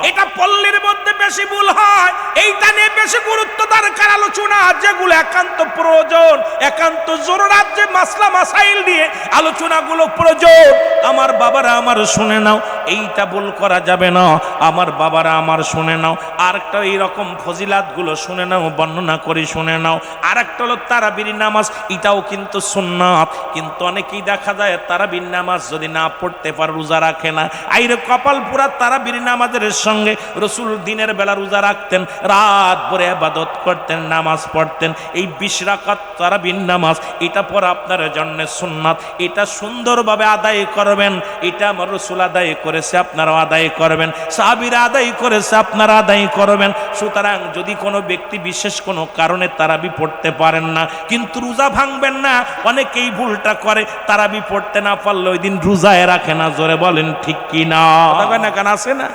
এটা পল্লীর মধ্যে বেশি ভুল হয়, এইটা নিয়ে বেশি গুরুত্ব দরকার আলোচনা, যেগুলো একান্ত প্রয়োজন, একান্ত জরুরাত, যে মাসলা মাসাইল নিয়ে আলোচনাগুলো প্রয়োজন, আমার বাবারা আমার শুনে নাও, এইটা ভুল করা যাবে না। আমার বাবারা আমার শুনে নাও, আরেকটা এইরকম ফজিলাতগুলো শুনে নাও, বর্ণনা করে শুনে নাও। আরেকটা হলো তারাবির নামাজ, এটাও কিন্তু সুন্নাত। কিন্তু অনেকেই দেখা যায় তারাবির নামাজ যদি না পড়তে পারে রোজা রাখে না। আইরে কপাল পুরা, তারাবির নামাজের সঙ্গে রসুল দিনের বেলা রোজা রাখতেন, রাত ভরে ইবাদত করতেন, নামাজ পড়তেন। এই 20 রাকাত তারাবির নামাজ, এটা পড়া আপনার জন্য সুন্নাত। এটা সুন্দরভাবে আদায় করবেন। এটা আমার রসুল আদায় করেছে, আপনারাও আদায় করবেন। সাহাবীরা আদায় করেছে, আপনারা আদায় করবেন। সুতরাং যদি কোনো ব্যক্তি বিশেষ কোনো কারণে তারাবি পড়তে পারেন না, কিন্তু রোজা ভাঙবেন না। অনেকেই ভুলটা করে, তারাবি পড়তে না পারলে ওই দিন রোজায় রাখে না। জোরে বলেন ঠিক কি না? কেন আছে না?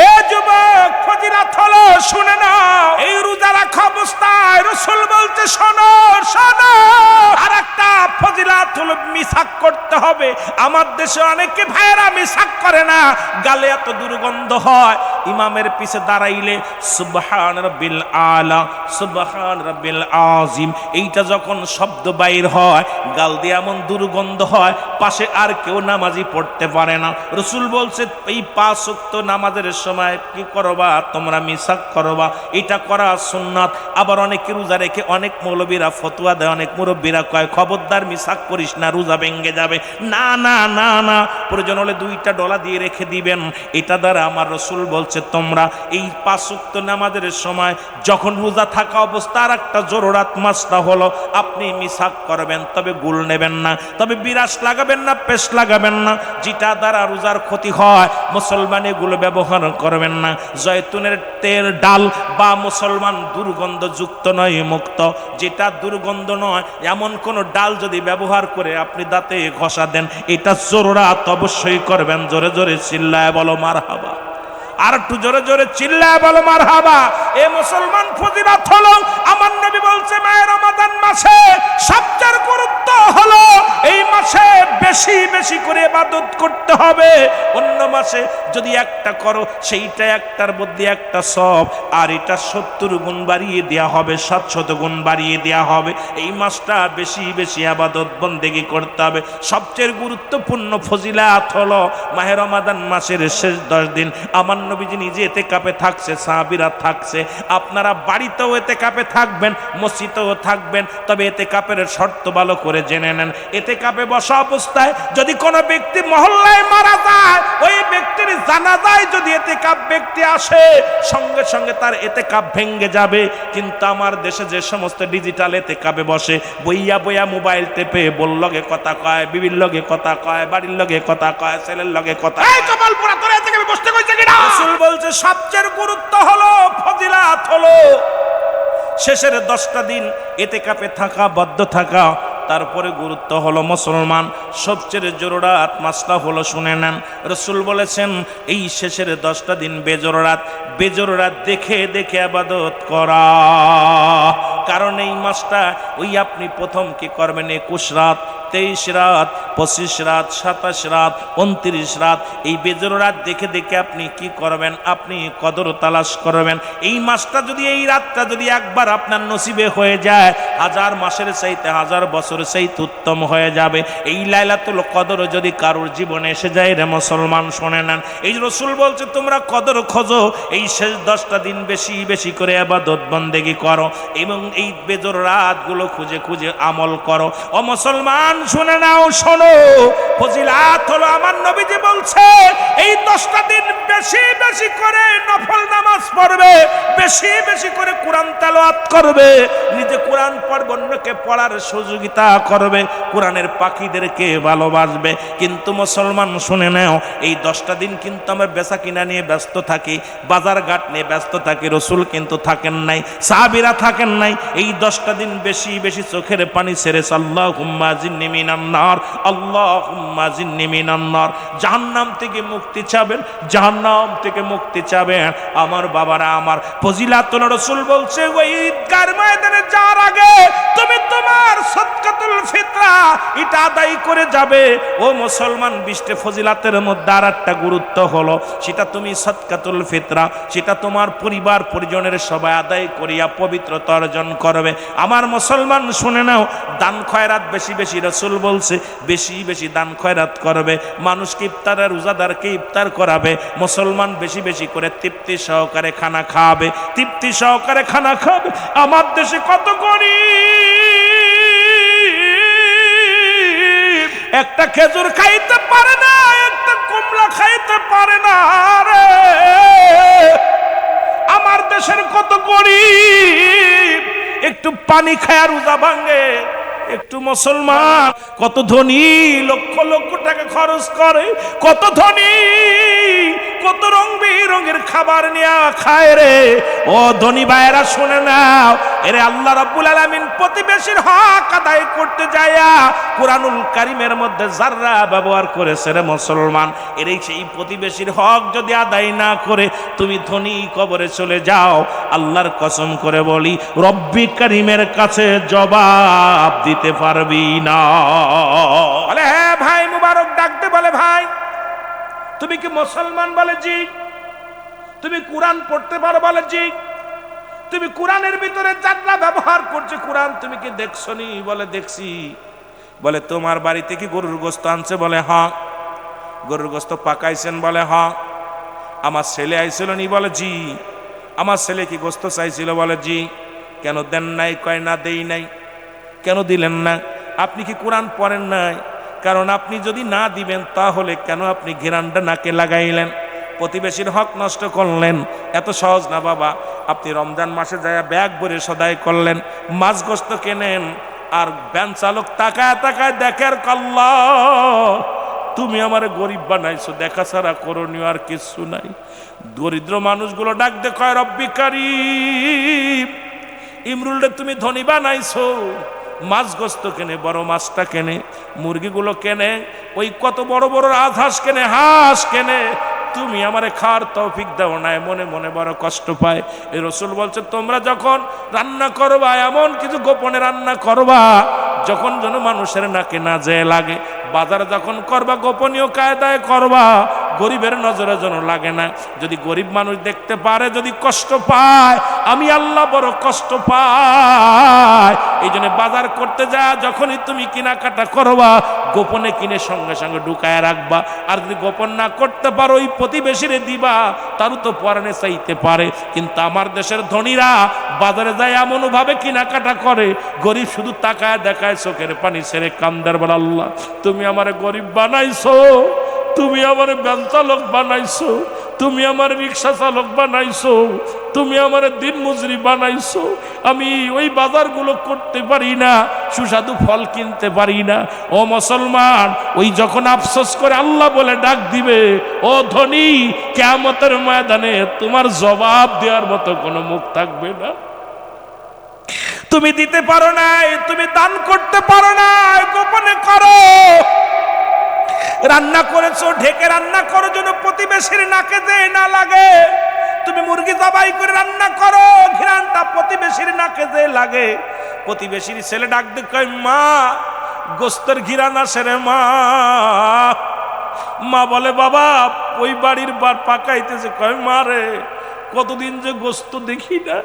এ যুবক, ফজিলত হলো, শুনে নাও। এই রোজা রাখা অবস্থায় রাসূল বলতে শোনো শোনো। আরেকটা ফজিলত হলো মিসাক করতে হবে। আমার দেশে অনেকে ভাইরা মিসাক করে না, গালে এত দুর্গন্ধ হয়। ইমামের পিছে দাঁড়াইলে সুবহান রাব্বিল আলা, সুবহান রাব্বিল আযিম, এইটা যখন শব্দ বাইর হয়, গাল দিয়ে এমন দুর্গন্ধ হয়, পাশে আর কেউ নামাজি পড়তে পারে না। রাসূল বলছে এই 5 ওয়াক্ত নামাজের সময় কি করবা? তোমরা মিসাক করবা। এটা করা সুন্নাত। আবার অনেকে রোজা রেখে, অনেক মৌলবীরা ফতোয়া দেয়, অনেক মুরব্বীরা কয় খবরদার মিসাক করিস না, রোজা ভেঙে যাবে। না না না না, প্রয়োজন হলে 2টা ডলা দিয়ে রেখে দিবেন। এটা দ্বারা আমার রাসূল বলছে তোমরা এই 5 ওয়াক্ত নামাজের সময় যখন রোজা থাকা অবস্থা, আর একটা জরুরাত মাসলা হলো আপনি মিসাক করবেন, তবে গুল নেবেন না, তবে বিরাস লাগাবেন না, পেস্ট লাগাবেন না। যেটা দ্বারা রোজার ক্ষতি হয়, মুসলমান এগুলো ব্যবহার করবেন না। জয়তুনের তেল, ডাল বা মুসলমান দুর্গন্ধযুক্ত নয়, মুক্ত। যেটা দুর্গন্ধ নয় এমন কোন ডাল যদি ব্যবহার করে আপনি দাঁতে ঘষা দেন, এটা জরুরাত অবশ্যই করবেন। জোরে জোরে চিল্লায় বলো মারহাবা। আর একটু জোরে জোরে চিল্লায় বলো মারহাবা। এ মুসলমান, ফজিলত হলো, আমার নবী বলছে মায়ের রমাদান মাসে সবচেয়ে গুরুত্ব হলো এই মাসে বেশি বেশি করে ইবাদত করতে হবে। অন্য মাসে যদি একটা করো, সেইটা একটার মধ্যে একটা সব, আর এটা 70 গুণ বাড়িয়ে দেয়া হবে, 700 গুণ বাড়িয়ে দেয়া হবে। এই মাসটা বেশি বেশি ইবাদত বন্দেগী করতে হবে। সবচেয়ে গুরুত্বপূর্ণ ফজিলাত হলো মাহে রমাদান মাসের শেষ 10 দিন আমার নবীজি নিজে ইতিকাফে থাকছে, সাহাবীরা থাকছে। আপনারা বাড়িতেও ইতিকাফে থাকবেন, মসজিদেও থাকবেন, তবে ইতিকাফের শর্ত ভালো করে জেনে নেন। ইতিকাফে বসা অবস্থায় যদি কোনো ব্যক্তি মহল্লায় মারা যায়, ওই ব্যক্তির জানাজায় যদি ইতিকাফ ব্যক্তি আসে, সঙ্গে সঙ্গে তার ইতিকাফ ভেঙে যাবে। কিন্তু আমার দেশে যে সমস্ত ডিজিটাল ইতিকাফে বসে, বইয়া বইয়া মোবাইল টেপে বল লগে কথা কয়, বিবির লগে কথা কয়, বাড়ির লগে কথা কয়, ছেলের লগে কথা, এই কপাল পোড়া, তোরা ইতিকাফে বসতে কইছে কিনা? রাসূল বলছে সবচেয়ে গুরুত্ব হলো, ফজিলাত হলো শেষের 10টা দিন ইতিকাফে থাকা, বদ্ধ থাকা। তারপরে গুরুত্ব হলো মুসলমান সবচেয়ে জরুরাত মাসলা হলো, শুনে নেন। রাসূল বলেছেন এই শেষের 10টা দিন বেজররাত, বেজররাত দেখে দেখে ইবাদত করা। কারণ এই মাসটা ওই আপনি প্রথম কি করবেন, 21 রাত, 23 রাত, 25 রাত, 27 রাত, 29 রাত, এই বেজররাত দেখে দেখে আপনি কি করবেন, আপনি কদর তালাশ করবেন। এই মাসটা যদি, এই রাতটা যদি একবার আপনার নসিবে হয়ে যায়, 1000 মাসের চাইতে 1000 বছর চাইতে উত্তম হয়ে যাবে। এই লাইলাতুল কদর যদি কারোর জীবনে এসে যায়, রে মুসলমান শুনে নেন, এই রাসূল বলছে তোমরা কদর খোঁজো, এই শেষ 10টা দিন বেশি বেশি করে ইবাদত বন্দেগী করো, এবং এই বেজর রাতগুলো খুঁজে খুঁজে আমল করো। ও মুসলমান শুনে নাও, শোনো, ফজিলাত হলো আমার নবীজি বলছে এই 10টা দিন বেশি বেশি করে নফল নামাজ পড়বে, বেশি বেশি করে কোরআন তেলাওয়াত করবে, নিজে কোরআন পড়বে, অন্যকে পড়ার সহযোগিতা করবে, কোরআনের পাখিদেরকে ভালোবাসবে। কিন্তু মুসলমান শুনে নাও, এই 10টা দিন কিন্তু আমরা বেচা কিনা নিয়ে ব্যস্ত থাকি, বাজার ঘাট নিয়ে ব্যস্ত থাকি। রাসূল কিন্তু থাকেন নাই, সাহাবীরা থাকেন নাই। এই 10টা দিন বেশি বেশি চোখের পানি ছেড়ে আল্লাহুম্মা জিন্নি মিনান নার, আল্লাহুম্মা জিন্নি মিনান নার, জাহান্নাম থেকে মুক্তি চাবেন, জাহান্নাম থেকে মুক্তি চাবেন। আমার বাবারা আমার, ফজিলাতুল রাসূল বলছে ওই ঈদগার ময়দানে যাওয়ার আগে তুমি তোমার সদকাতুল ফিতরা এটা আদায় করে যাবে। ও মুসলমান, 20টা ফজিলাতের মধ্যে আর একটা গুরুত্ব হলো, সেটা তুমি সদকাতুল ফিতরা সেটা তোমার পরিবার পরিজনের সবাই আদায় করিয়া পবিত্রতা অর্জন করবে। আমার মুসলমান শুনে নাও, দান খয়রাত বেশি বেশি, রাসূল বলছে বেশি বেশি দান খয়রাত করবে। মানুষকে ইফতারের রোজাদারকে ইফতার করাবে। মুসলমান বেশি বেশি করে তৃপ্তি সহকারে খানা খাবে, তৃপ্তি সহকারে খানা খাবে। আমার দেশে কত গরিব, একটা খেজুর খাইতে পারে না, একটা কমলা খাইতে পারে না রে। আমার দেশের কত গরিব, একটু পানি খায় রোজা ভাঙে। একটু মুসলমান কত ধনী, লক্ষ লক্ষ টাকা খরচ করে, কত ধনী, কত রং বেরঙের খাবার নিয়ে খায় রে। ও ধনী ভাইয়েরা শুনে নাও, এরে আল্লাহ রাব্বুল আলামিন প্রতিবেশীর হক আদায় করতে যায়া কুরআনুল কারীমের মধ্যে যাররা ব্যবহার করেছে রে মুসলমান। এর সেই প্রতিবেশীর হক যদি আদায় না করে তুমি ধনী কবরে চলে যাও, আল্লাহর কসম করে বলি রব্বি কারীমের কাছে জবাব দিতে পারবি না। বলে হ্যাঁ ভাই মুবারক ডাকতে, বলে ভাই তুমি কি মুসলমান? বলে জি। তুমি কোরআন পড়তে পারো? বলে জি। তুমি কোরআনের ভিতরে যারা ব্যবহার করছে কোরআন তুমি কি দেখছনি? বলে দেখছি। বলে তোমার বাড়িতে কি গরুর গোশত আনছে? বলে হ্যাঁ। গরুর গোশত পাকাইছেন? বলে হ্যাঁ। আমার ছেলে আইছিল নি? বলে জি। আমার ছেলে কি গোশত চাইছিল? বলে জি। কেন দেন নাই? কয় না দেই নাই। কেন দিলেন না? আপনি কি কোরআন পড়েন নাই? কারণ আপনি যদি না দিবেন তাহলে কেন আপনি ঘিরানটা নাকে লাগাইলেন, প্রতিবেশীর হক নষ্ট করলেন? এত সহজ না বাবা। আপনি রমজান মাসে যায় ব্যাগ ভরে সদাই করলেন, মাছ গোস্ত কেনেন, আর ভ্যান চালক তাকায় তাকায় দেখের কল্লা তুমি আমার গরিব বানাইছো, দেখা ছাড়া করণীয় আর কিছু নাই। দরিদ্র মানুষগুলো ডাক দেখায় রব্বি কারীম, ইমরুলরে তুমি ধনী বানাইছো। মাছ গোস্ত কেনে, বড় মাছটা কেনে, মুরগিগুলো কেনে, ওই কত বড় বড় রাজহাঁস কেনে, হাঁস কেনে, তুমি আমারে খাওয়ার তৌফিক দাও নাই। মনে মনে বড় কষ্ট পায়। এই রাসূল বলছে তোমরা যখন রান্না করবা এমন কিছু গোপনে রান্না করবা যখন যেন মানুষের নাকে না যায় লাগে। বাজার যখন করবা গোপনীয় কায়দায় করবা, গরিবের নজরে যেন লাগে না। যদি গরিব মানুষ দেখতে পারে, যদি কষ্ট পায়, আমি আল্লাহ বড় কষ্ট পাই। এই জন্য বাজার করতে যা যখনই তুমি কেনাকাটা করবা গোপনে কিনে সঙ্গে সঙ্গে ঢুকায় রাখবা। আর যদি গোপন না করতে পারো ওই প্রতিবেশীরে দিবা, তারও তো পরাণে চাইতে পারে। কিন্তু আমার দেশের ধনীরা বাজারে যায় এমনভাবে কেনাকাটা করে, গরিব শুধু তাকায় দেখায়, চোখের পানি ছেড়ে কান্দার বলে আল্লাহ তুমি আমারে গরিব বানাইছো, তুমি আমার ভ্যান চালক বানাইছো, তুমি আমার রিক্সা চালক বানাইছো, তুমি আমার দিন মজুরি বানাইছো। আমি ওই বাজারগুলো করতে পারি না, সুস্বাদু ফল কিনতে পারি না। ও মুসলমান, ওই যখন আফসোস করে আল্লাহ বলে ডাক দিবে, ও ধনী, কিয়ামতের ময়দানে তোমার জবাব দেওয়ার মতো কোনো মুখ থাকবে না। তুমি দিতে পারো নাই, তুমি দান করতে পারো নাই, গোপনে করো। রান্না করেছো, ঢেকে রান্না করো যেন প্রতিবেশীর নাকে যেয়ে না লাগে। তুমি মুরগি জবাই করে রান্না করো, ঘ্রাণটা প্রতিবেশীর নাকে যেয়ে লাগে। প্রতিবেশীর ছেলে ডাক দিয়ে কয় মা গোস্তের ঘিরান আসে রে মা। মা বলে বাবা ওই বাড়ির বার পাকাইতেছে। কয় মা রে কতদিন যে গোস্ত দেখি না।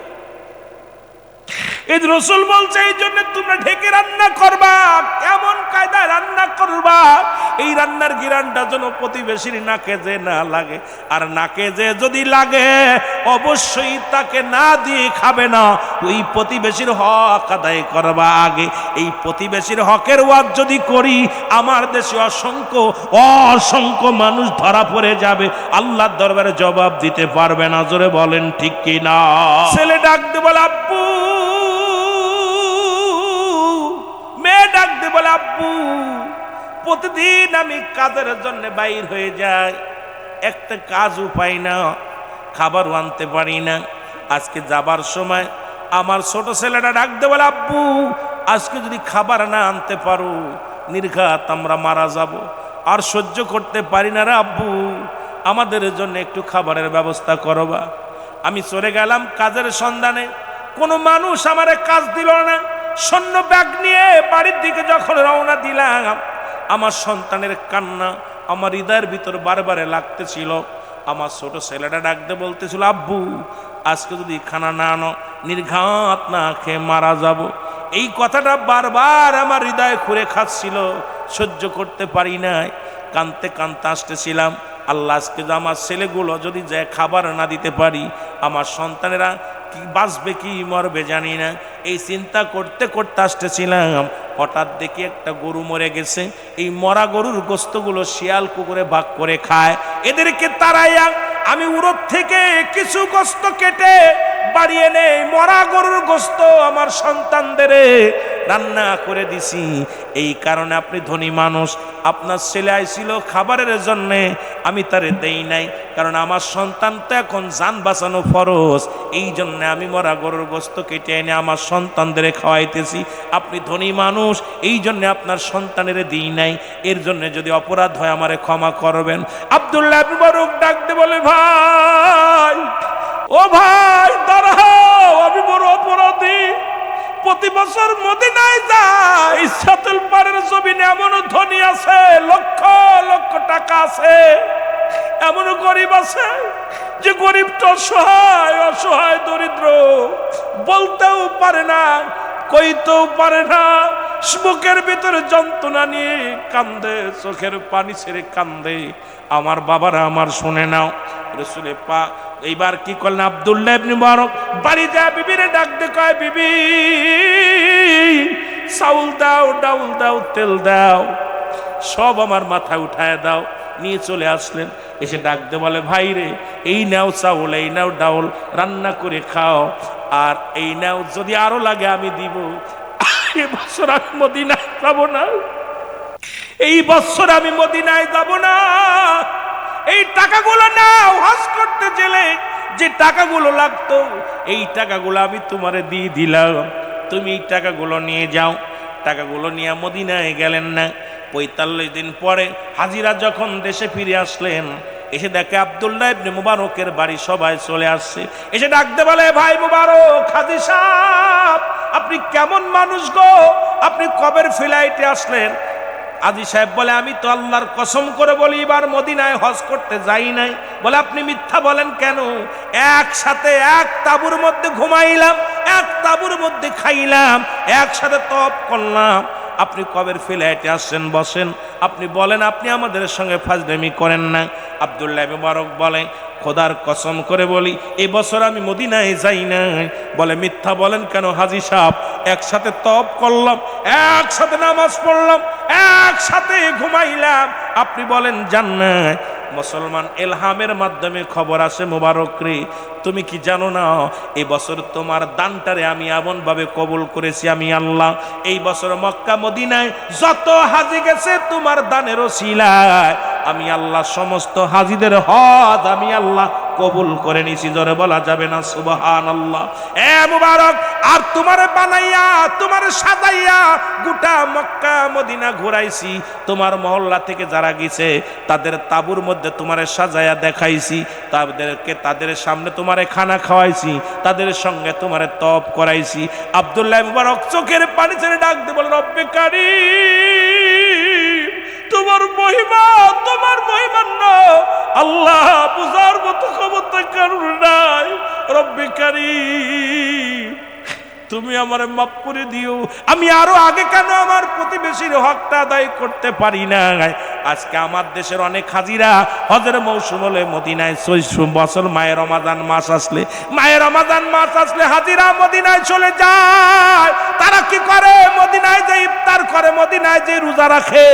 এই রাসূল বলছে এই জন্য তোমরা ঢেকে রান্না করবা, কেমন কায়দায় রান্না করবা, এই রান্নার ঘিরানটা যেন প্রতিবেশীর নাকে যে না লাগে। আর নাকে যে যদি লাগে অবশ্যই তাকে না দিয়ে খাবে না, ওই প্রতিবেশীর হক আদায় করবা আগে। এই প্রতিবেশীর হকের ওয়াজ যদি করি আমার দেশে অসংখ্য অসংখ্য মানুষ ধরা পড়ে যাবে, আল্লাহর দরবারে জবাব দিতে পারবে না। জোরে বলেন ঠিক কি না? ছেলে ডাক দিয়ে বলে আব্বু, মেয়ে ডাক দিয়ে বলে আব্বু প্রতিদিন আমি কাজের জন্য বাইর হয়ে যাই, একটা কাজও পাই না, খাবারও আনতে পারি না। আজকে যাবার সময় আমার ছোট ছেলেটা ডাক দিয়ে বলে আব্বু আজকে যদি খাবার না আনতে পারো নির্ঘাত আমরা মারা যাব, আর সহ্য করতে পারি না রে আব্বু, আমাদের জন্য একটু খাবারের ব্যবস্থা করবা। আমি চলে গেলাম কাজের সন্ধানে, কোনো মানুষ আমারে কাজ দিল না। সৈন্য ব্যাগ নিয়ে বাড়ির দিকে যখন রওনা দিলাম, আমার সন্তানের কান্না আমার হৃদয়ের ভিতর বারবারে লাগতেছিল। আমার ছোট ছেলেটা ডাকতে বলতেছিল, আব্বু আজকে যদি খানা না আনো নির্ঘাত না খেয়ে মারা যাব। এই কথাটা বারবার আমার হৃদয়ে খুঁড়ে খাচ্ছিল, সহ্য করতে পারি নাই, কানতে কানতে আসতেছিলাম। আল্লাহ আজকে যে আমার ছেলেগুলো যদি যে খাবার না দিতে পারি, আমার সন্তানেরা কি বাঁচবে কি মরবে জানি না। এই চিন্তা করতে করতে আসতেছিলাম, হঠাৎ দেখি একটা গরু মরে গেছে। এই মরা গরুর গোস্তগুলো শিয়াল কুকুরে ভাগ করে খায়। এদেরকে তাড়াইয়া আমি উরত থেকে কিছু গোস্ত কেটে বাড়ি এনে মরা গরুর গোস্ত আমার সন্তানদের রান্না করে দিছি। এই কারণে আপনি ধনী মানুষ, আপনার ছেলে আইছিল খাবারের জন্যে, আমি তারে দেই নাই, কারণ আমার সন্তান তো এখন জান বাঁচানো ফরজ। এই জন্য আমি মরা গরুর গোস্ত কেটে এনে আমার সন্তানদের খাওয়াইতেছি। আপনি ধনী মানুষ, এই জন্য আপনার সন্তানের দিই নাই। এর জন্য যদি অপরাধ হয় আমারে ক্ষমা করবেন। আব্দুল্লাহ ইবনে মুবারক ডাকতে বলে, ভাই ও ভাই দাঁড়াও, আমি বড় অপরাধী। প্রতি বছর মদিনায় যায়, ইসরাতুল পারের জমিনে এমন ধনী আছে, লক্ষ লক্ষ টাকা আছে, এমন গরিব আছে যে গরিবটা অসহায় অসহায় দরিদ্র, বলতেও পারে না, কইতেও পারে না, বুকের ভিতরে যন্ত্রণা নিয়ে কান্দে, চোখের পানি ছেড়ে কান্দে। আমার বাবারা আমার শুনে নাও, রাসূলে পাক এইবার কি করলেন, আব্দুল্লাহ ইবনে মুবারক বাড়ি যায় বিবিরে ডাক দে, কয় বিবি চাউল দাও, ডাউল দাও, তেল দাও, সব আমার মাথায় উঠায় দাও। নিয়ে চলে আসলেন, এসে ডাক দে বলে, ভাই রে এই নাও চাউল, এই নাও ডাউল, রান্না করে খাও, আর এই নাও যদি আরো লাগে আমি দিব। এই বছর আমি মদিনায় যাব না, এই বছর আমি মদিনায় যাব না। এই টাকাগুলো নাও, হজ করতে গেলে যে টাকাগুলো লাগতো এই টাকাগুলো আমি তোমারে দিয়ে দিলাম, তুমি এই টাকাগুলো নিয়ে যাও। টাকাগুলো নিয়ে মদিনায় গেলেন না। ৪৫ দিন পরে হাজিরা যখন দেশে ফিরে আসলেন, এসে দেখে আব্দুল্লাহ ইবনে মুবারকের বাড়ি সবাই চলে আসছে। এসে ডাকতে বলে, ভাই মুবারক, হাজী সাহেব আপনি কেমন মানুষ গো, আপনি কবের ফ্লাইটে আসলেন? হাজী সাহেব বলে, আমি তো আল্লাহর কসম করে বলি এবার মদিনায় হজ করতে যাই নাই। বলে, আপনি মিথ্যা বলেন কেন? একসাথে এক তাঁবুর মধ্যে ঘুমাইলাম, এক তাঁবুর মধ্যে খাইলাম, একসাথে তপ করলাম, আপনি কবের ফ্লাইটে আসছেন? বসেন, আপনি বলেন, আপনি আমাদের সঙ্গে ফাজলামি করেন না। আব্দুল্লাহ ইবনে মুবারক বলে, খোদার কসম করে বলি এই বছর আমি মদিনায় যাই নাই। বলে, মিথ্যা বলেন কেন হাজী সাহেব? একসাথে তপ করলাম, একসাথে নামাজ পড়লাম, একসাথে ঘুমাইলাম, আপনি বলেন জান্নাত। মুসলমান এলহামের মাধ্যমে খবর আসে, মুবারক রে তুমি কি জানো না এই বছর তোমার দানটারে আমি এমন ভাবে কবুল করেছি আমি আল্লাহ। এই বছর মক্কা মদিনায় যত হাজি গেছে তোমার দানের ওসিলায় আমি আল্লাহ সমস্ত হাজিদের হজ আমি আল্লাহ কবুল করে নিছি। জোরে বলা যাবে না সুবহানাল্লাহ? এ মুবারক, আর তোমারে বানাইয়া তোমারে সাজাইয়া গোটা মক্কা মদিনা ঘুরাইছি, তোমার মহল্লা থেকে যারা গেছে তাদের তাঁবুর মধ্যে তোমারে সাজাইয়া দেখাইছি, তাদের সামনে তোমারে খানা খাওয়াইছি, তাদের সঙ্গে তোমারে তপ করাইছি। আব্দুল্লাহ মুবারক চোখের পানি ছেড়ে ডাক দিয়ে বলেন, রব্বে কারীম তোমার মহিমা, তোমার মহিমান্না আল্লাহ বুঝার মতো ক্ষমতা কারণ নাই। রব্বে কারীম তুমি আমারে মাফ করে দিও, আমি আরো আগে কেন আমার প্রতিবেশীর হকটা আদায় করতে পারি না? আজকে আমার দেশের অনেক হাজিরা হজের মৌসুম হলে মদিনায় বছর মায়ের রমাদান মাস আসলে, মায়ের রমাদান মাস আসলে হাজিরা মদিনায় চলে যায়। তারা কি করে? মদিনায় যে ইফতার করে, মদিনায় যে রোজা রাখে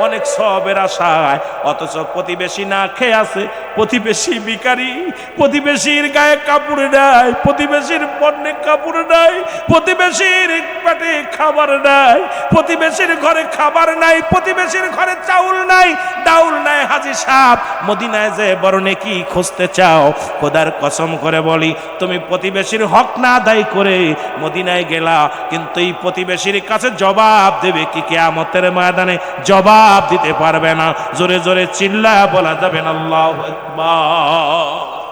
অনেক সওয়াবের আশায়, অথচ প্রতিবেশী না খেয়ে আছে, প্রতিবেশী ভিখারি, প্রতিবেশীর গায়ে কাপড় নাই, প্রতিবেশীর পণ্যে কাপড় নাই, প্রতিবেশীর পেটে খাবার নাই, প্রতিবেশীর ঘরে খাবার নাই, প্রতিবেশীর ঘরে চাউল নাই, ডাউল নাই। হাজী সাহেব মদিনায় যে বড় নেকি খুঁজতে চাও, খোদার কসম করে বলি তুমি প্রতিবেশীর হক না আদায় করে মদিনায় গেলা, কিন্তু এই প্রতিবেশীর কাছে জবাব দেবে কি কিয়ামতের ময়দানে? জবাব দিতে পারবে না। জোরে জোরে চিল্লায়া বলা যাবে না আল্লাহু আকবার।